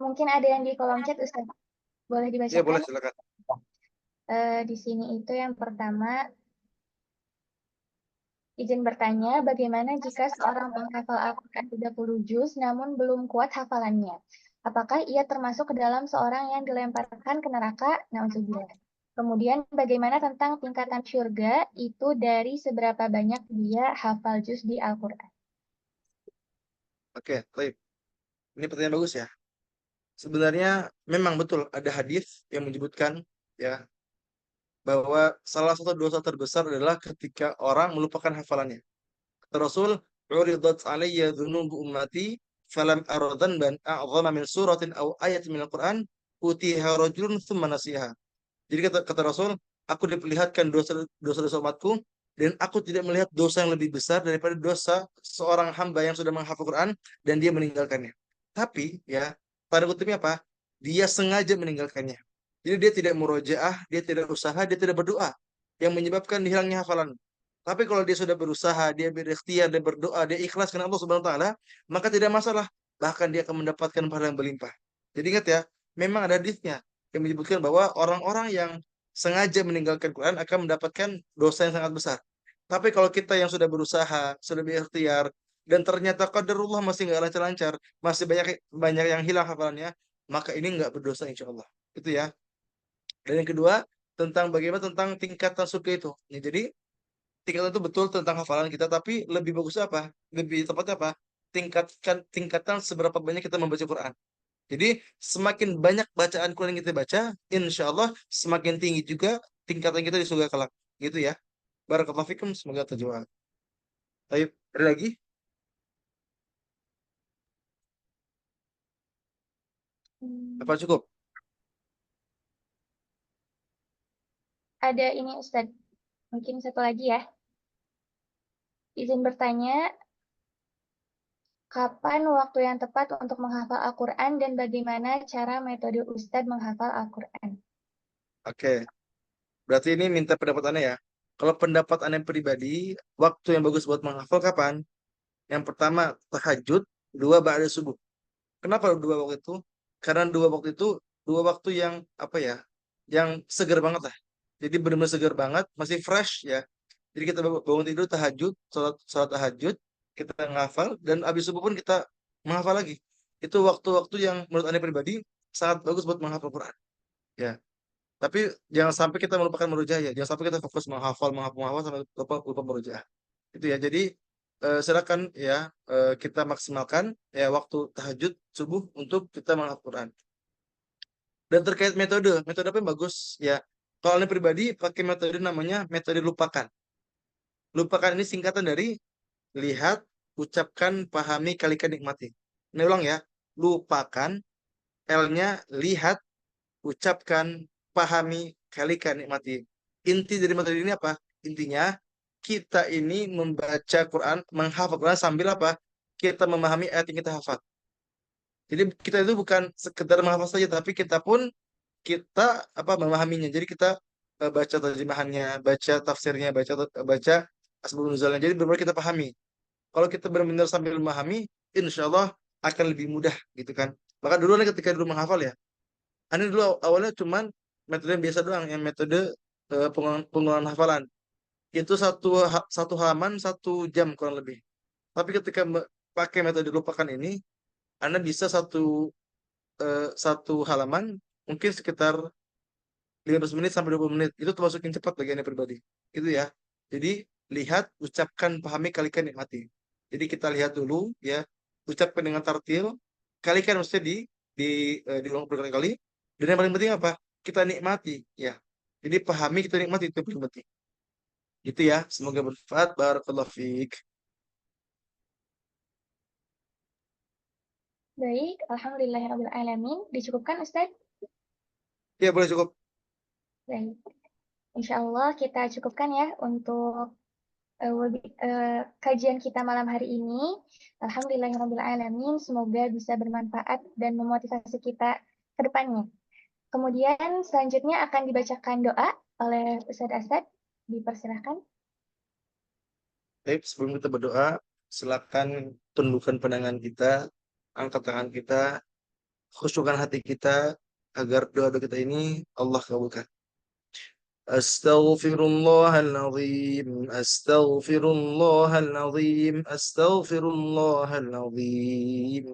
Mungkin ada yang di kolom chat, Ustaz. Boleh Ya dibacakan? boleh, silakan. Di sini itu yang pertama, izin bertanya, bagaimana jika seorang menghafal Al-Quran 30 juz namun belum kuat hafalannya? Apakah ia termasuk ke dalam seorang yang dilemparkan ke neraka? Nauzubillah. Kemudian bagaimana tentang tingkatan syurga itu dari seberapa banyak dia hafal juz di Al-Quran? Oke, baik. Ini pertanyaan bagus ya. Sebenarnya memang betul ada hadis yang menyebutkan ya bahwa salah satu dosa terbesar adalah ketika orang melupakan hafalannya. Kata Rasul, "Uridat alayya dhunubu ummati falam ara dhanban a'zama min suratin aw ayatin min al-Qur'an utiha rajulun thumma nasiha." Jadi kata Rasul, aku diperlihatkan dosa-dosa umatku, dan aku tidak melihat dosa yang lebih besar daripada dosa seorang hamba yang sudah menghafal Quran dan dia meninggalkannya. Tapi ya, pada kutipnya apa? Dia sengaja meninggalkannya. Jadi dia tidak murojaah, dia tidak usaha, dia tidak berdoa, yang menyebabkan hilangnya hafalan. Tapi kalau dia sudah berusaha, dia berikhtiar, dia berdoa, dia ikhlas karena Allah Subhanahu wa taala, maka tidak masalah. Bahkan dia akan mendapatkan pahala yang berlimpah. Jadi ingat ya, memang ada hadisnya yang menyebutkan bahwa orang-orang yang sengaja meninggalkan Quran akan mendapatkan dosa yang sangat besar. Tapi kalau kita yang sudah berusaha, sudah berikhtiar, dan ternyata qadarullah masih nggak lancar-lancar, masih banyak banyak yang hilang hafalannya, maka ini nggak berdosa insya Allah. Itu ya. Dan yang kedua, tentang bagaimana tentang tingkatan surga itu. Ya, jadi tingkatan itu betul tentang hafalan kita, tapi lebih bagus apa? Lebih tepatnya apa? Tingkatan seberapa banyak kita membaca Quran. Jadi semakin banyak bacaan Quran yang kita baca, insya Allah semakin tinggi juga tingkatan kita di surga kelak. Gitu ya. Barakallahu fikum, semoga terjawab. Ayo, ada lagi? Apa cukup? Ada ini Ustadz, mungkin satu lagi ya. Izin bertanya, kapan waktu yang tepat untuk menghafal Al-Quran dan bagaimana cara metode Ustadz menghafal Al-Quran? Oke. Berarti ini minta pendapat Anda ya. Kalau pendapat Anda pribadi, waktu yang bagus buat menghafal kapan? Yang pertama, tahajud. Dua, ba'da subuh. Kenapa dua waktu itu? Karena dua waktu itu, dua waktu yang, apa ya, yang segar banget lah. Jadi benar-benar segar banget, masih fresh ya. Jadi kita bangun tidur, tahajud, sholat tahajud, kita menghafal, dan habis subuh pun kita menghafal lagi. Itu waktu-waktu yang menurut Anda pribadi, sangat bagus buat menghafal Quran. Ya. Tapi jangan sampai kita melupakan murojaah ya. Jangan sampai kita fokus menghafal sampai lupa murojaah. Itu ya. Jadi silakan ya kita maksimalkan ya waktu tahajud subuh untuk kita menghafal Quran. Dan terkait metode apa yang bagus ya. Kalau Anda pribadi pakai metode namanya metode lupakan. Lupakan ini singkatan dari lihat, ucapkan, pahami, kalikan, nikmati. Ini ulang ya. Lupakan, L-nya lihat, ucapkan, pahami, kalikan, nikmati. Inti dari materi ini apa? Intinya, kita ini membaca Quran, menghafal Quran sambil apa? Kita memahami ayat yang kita hafal. Jadi kita itu bukan sekedar menghafal saja, tapi kita pun kita apa memahaminya. Jadi kita baca terjemahannya, baca tafsirnya, baca asbab nuzulnya. Jadi benar-benar kita pahami. Kalau kita benar-benar sambil memahami, insya Allah akan lebih mudah gitu kan. Maka dulu nih ketika dulu menghafal ya, Ani dulu awalnya cuman metode yang biasa doang, yang metode pengulangan hafalan. Itu satu halaman 1 jam kurang lebih. Tapi ketika pakai metode lupakan ini, Anda bisa satu halaman mungkin sekitar 15 menit sampai 20 menit. Itu termasuk yang cepat bagi Anda pribadi. Itu ya. Jadi lihat, ucapkan, pahami, kalikan, nikmati. Jadi kita lihat dulu ya, ucapkan dengan tartil, kalikan maksudnya diulang berkali-kali. Dan yang paling penting apa? Kita nikmati ya. Jadi pahami, kita nikmati itu yang paling penting. Gitu ya. Semoga bermanfaat. Barakallahu fiik. Baik, alhamdulillahirrahmanirrahim. Dicukupkan Ustadz? Ya boleh cukup. Baik. Insya Allah kita cukupkan ya untuk kajian kita malam hari ini. Alhamdulillahirrahmanirrahim. Semoga bisa bermanfaat dan memotivasi kita ke depannya. Kemudian selanjutnya akan dibacakan doa oleh Ustadz Asad. Dipersilahkan. Baik, sebelum kita berdoa, silakan tundukkan pandangan kita, angkat tangan kita, khusyukkan hati kita agar doa-doa kita ini Allah kabulkan. Astaghfirullahaladzim, astaghfirullahaladzim, astaghfirullahaladzim.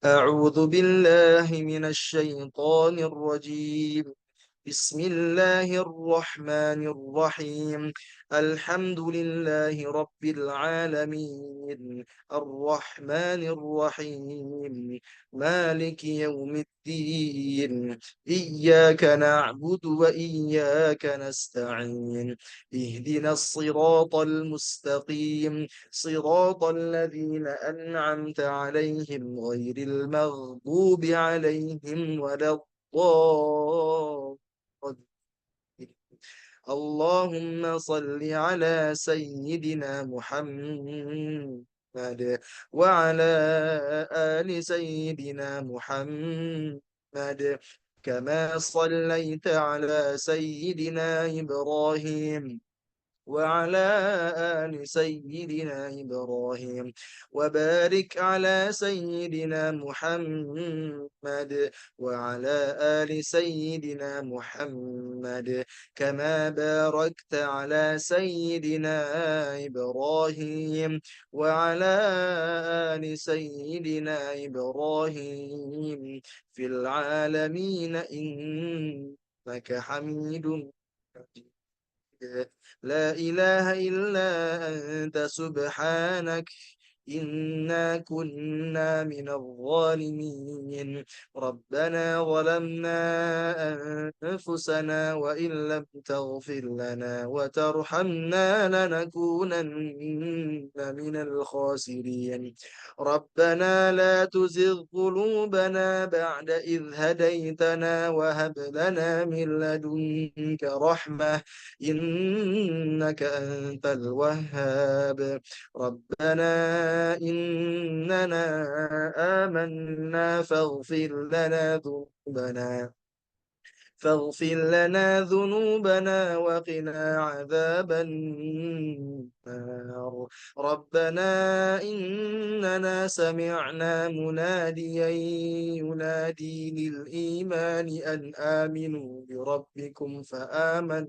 A'udzu billahi minasy syaithanir rajim. بسم الله الرحمن الرحيم الحمد لله رب العالمين الرحمن الرحيم مالك يوم الدين إياك نعبد وإياك نستعين اهدنا الصراط المستقيم صراط الذين أنعمت عليهم غير المغضوب عليهم ولا الضالين اللهم صل على سيدنا محمد وعلى آل سيدنا محمد كما صليت على سيدنا إبراهيم وعلى آل سيدنا إبراهيم وبارك على سيدنا محمد وعلى آل سيدنا محمد كما باركت على سيدنا إبراهيم وعلى آل سيدنا إبراهيم في العالمين إنك حميد مجيد. لا إله إلا أنت سبحانك إنا كنا من الظالمين ربنا ظلمنا أنفسنا وإن لم تغفر لنا وترحمنا لنكونن من الخاسرين ربنا لا تزغ قلوبنا بعد إذ هديتنا وهب لنا من لدنك رحمة إنك أنت الوهاب ربنا إننا آمنا فاغفر لنا ذنوبنا وقنا عذاب النار ربنا إننا سمعنا مناديا ينادي للإيمان أن آمنوا بربكم فآمنا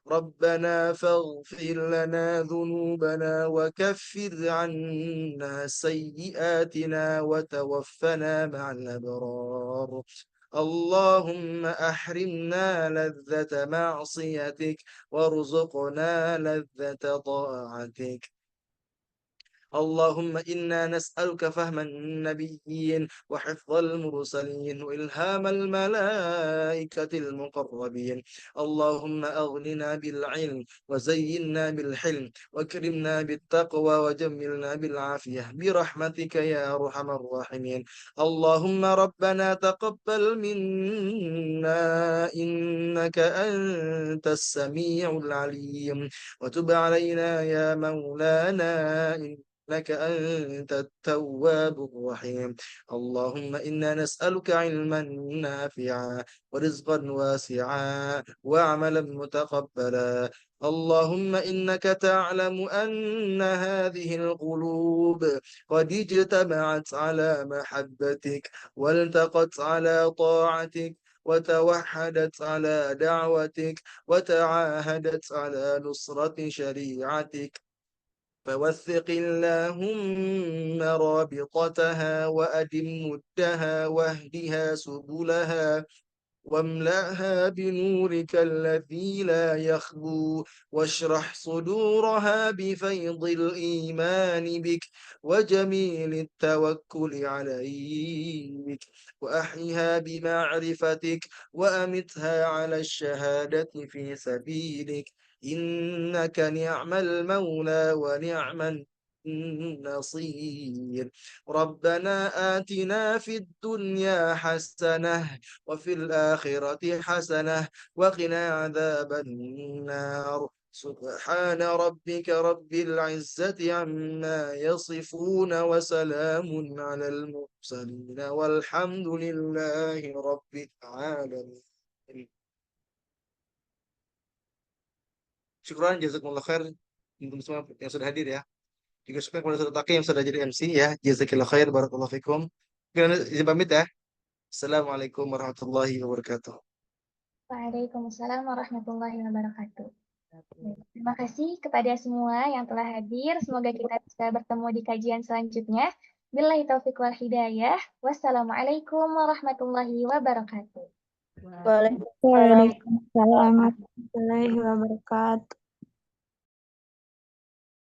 ربنا فاغفر لنا ذنوبنا وكفر عنا سيئاتنا وتوفنا مع الأبرار اللهم أحرمنا لذة معصيتك وارزقنا لذة طاعتك اللهم إنا نسألك فهم النبيين وحفظ المرسلين وإلهام الملائكة المقربين اللهم أغننا بالعلم وزينا بالحلم واكرمنا بالتقوى وجملنا بالعافية برحمتك يا أرحم الراحمين اللهم ربنا تقبل منا إنك أنت السميع العليم وتب علينا يا مولانا إنك أنت التواب الرحيم اللهم إنا نسألك علما نافعا ورزقا واسعا وعملا متقبلا اللهم إنك تعلم أن هذه القلوب قد اجتمعت على محبتك والتقت على طاعتك وتوحدت على دعوتك وتعاهدت على نصرة شريعتك فوثق اللهم رابطتها وأدم مدها واهدها سبلها واملأها بنورك الذي لا يخبو واشرح صدورها بفيض الإيمان بك وجميل التوكل عليك وأحيها بمعرفتك وأمتها على الشهادة في سبيلك إنك نعم المولى ونعم النصير ربنا آتنا في الدنيا حسنة وفي الآخرة حسنة وقنا عذاب النار سبحان ربك رب العزة عما يصفون وسلام على المرسلين والحمد لله رب العالمين Syukran, jazakumullah khair untuk semua yang sudah hadir ya. Juga syukur kepada Ustaz Taqi yang sudah jadi MC ya. Jazakillah khair, barakallahu fikum. Kita izin pamit ya. Assalamualaikum warahmatullahi wabarakatuh. Waalaikumsalam warahmatullahi wabarakatuh. Terima kasih kepada semua yang telah hadir. Semoga kita bisa bertemu di kajian selanjutnya. Billahi taufiq wal hidayah. Wassalamualaikum warahmatullahi wabarakatuh. Waalaikumsalam warahmatullahi wabarakatuh.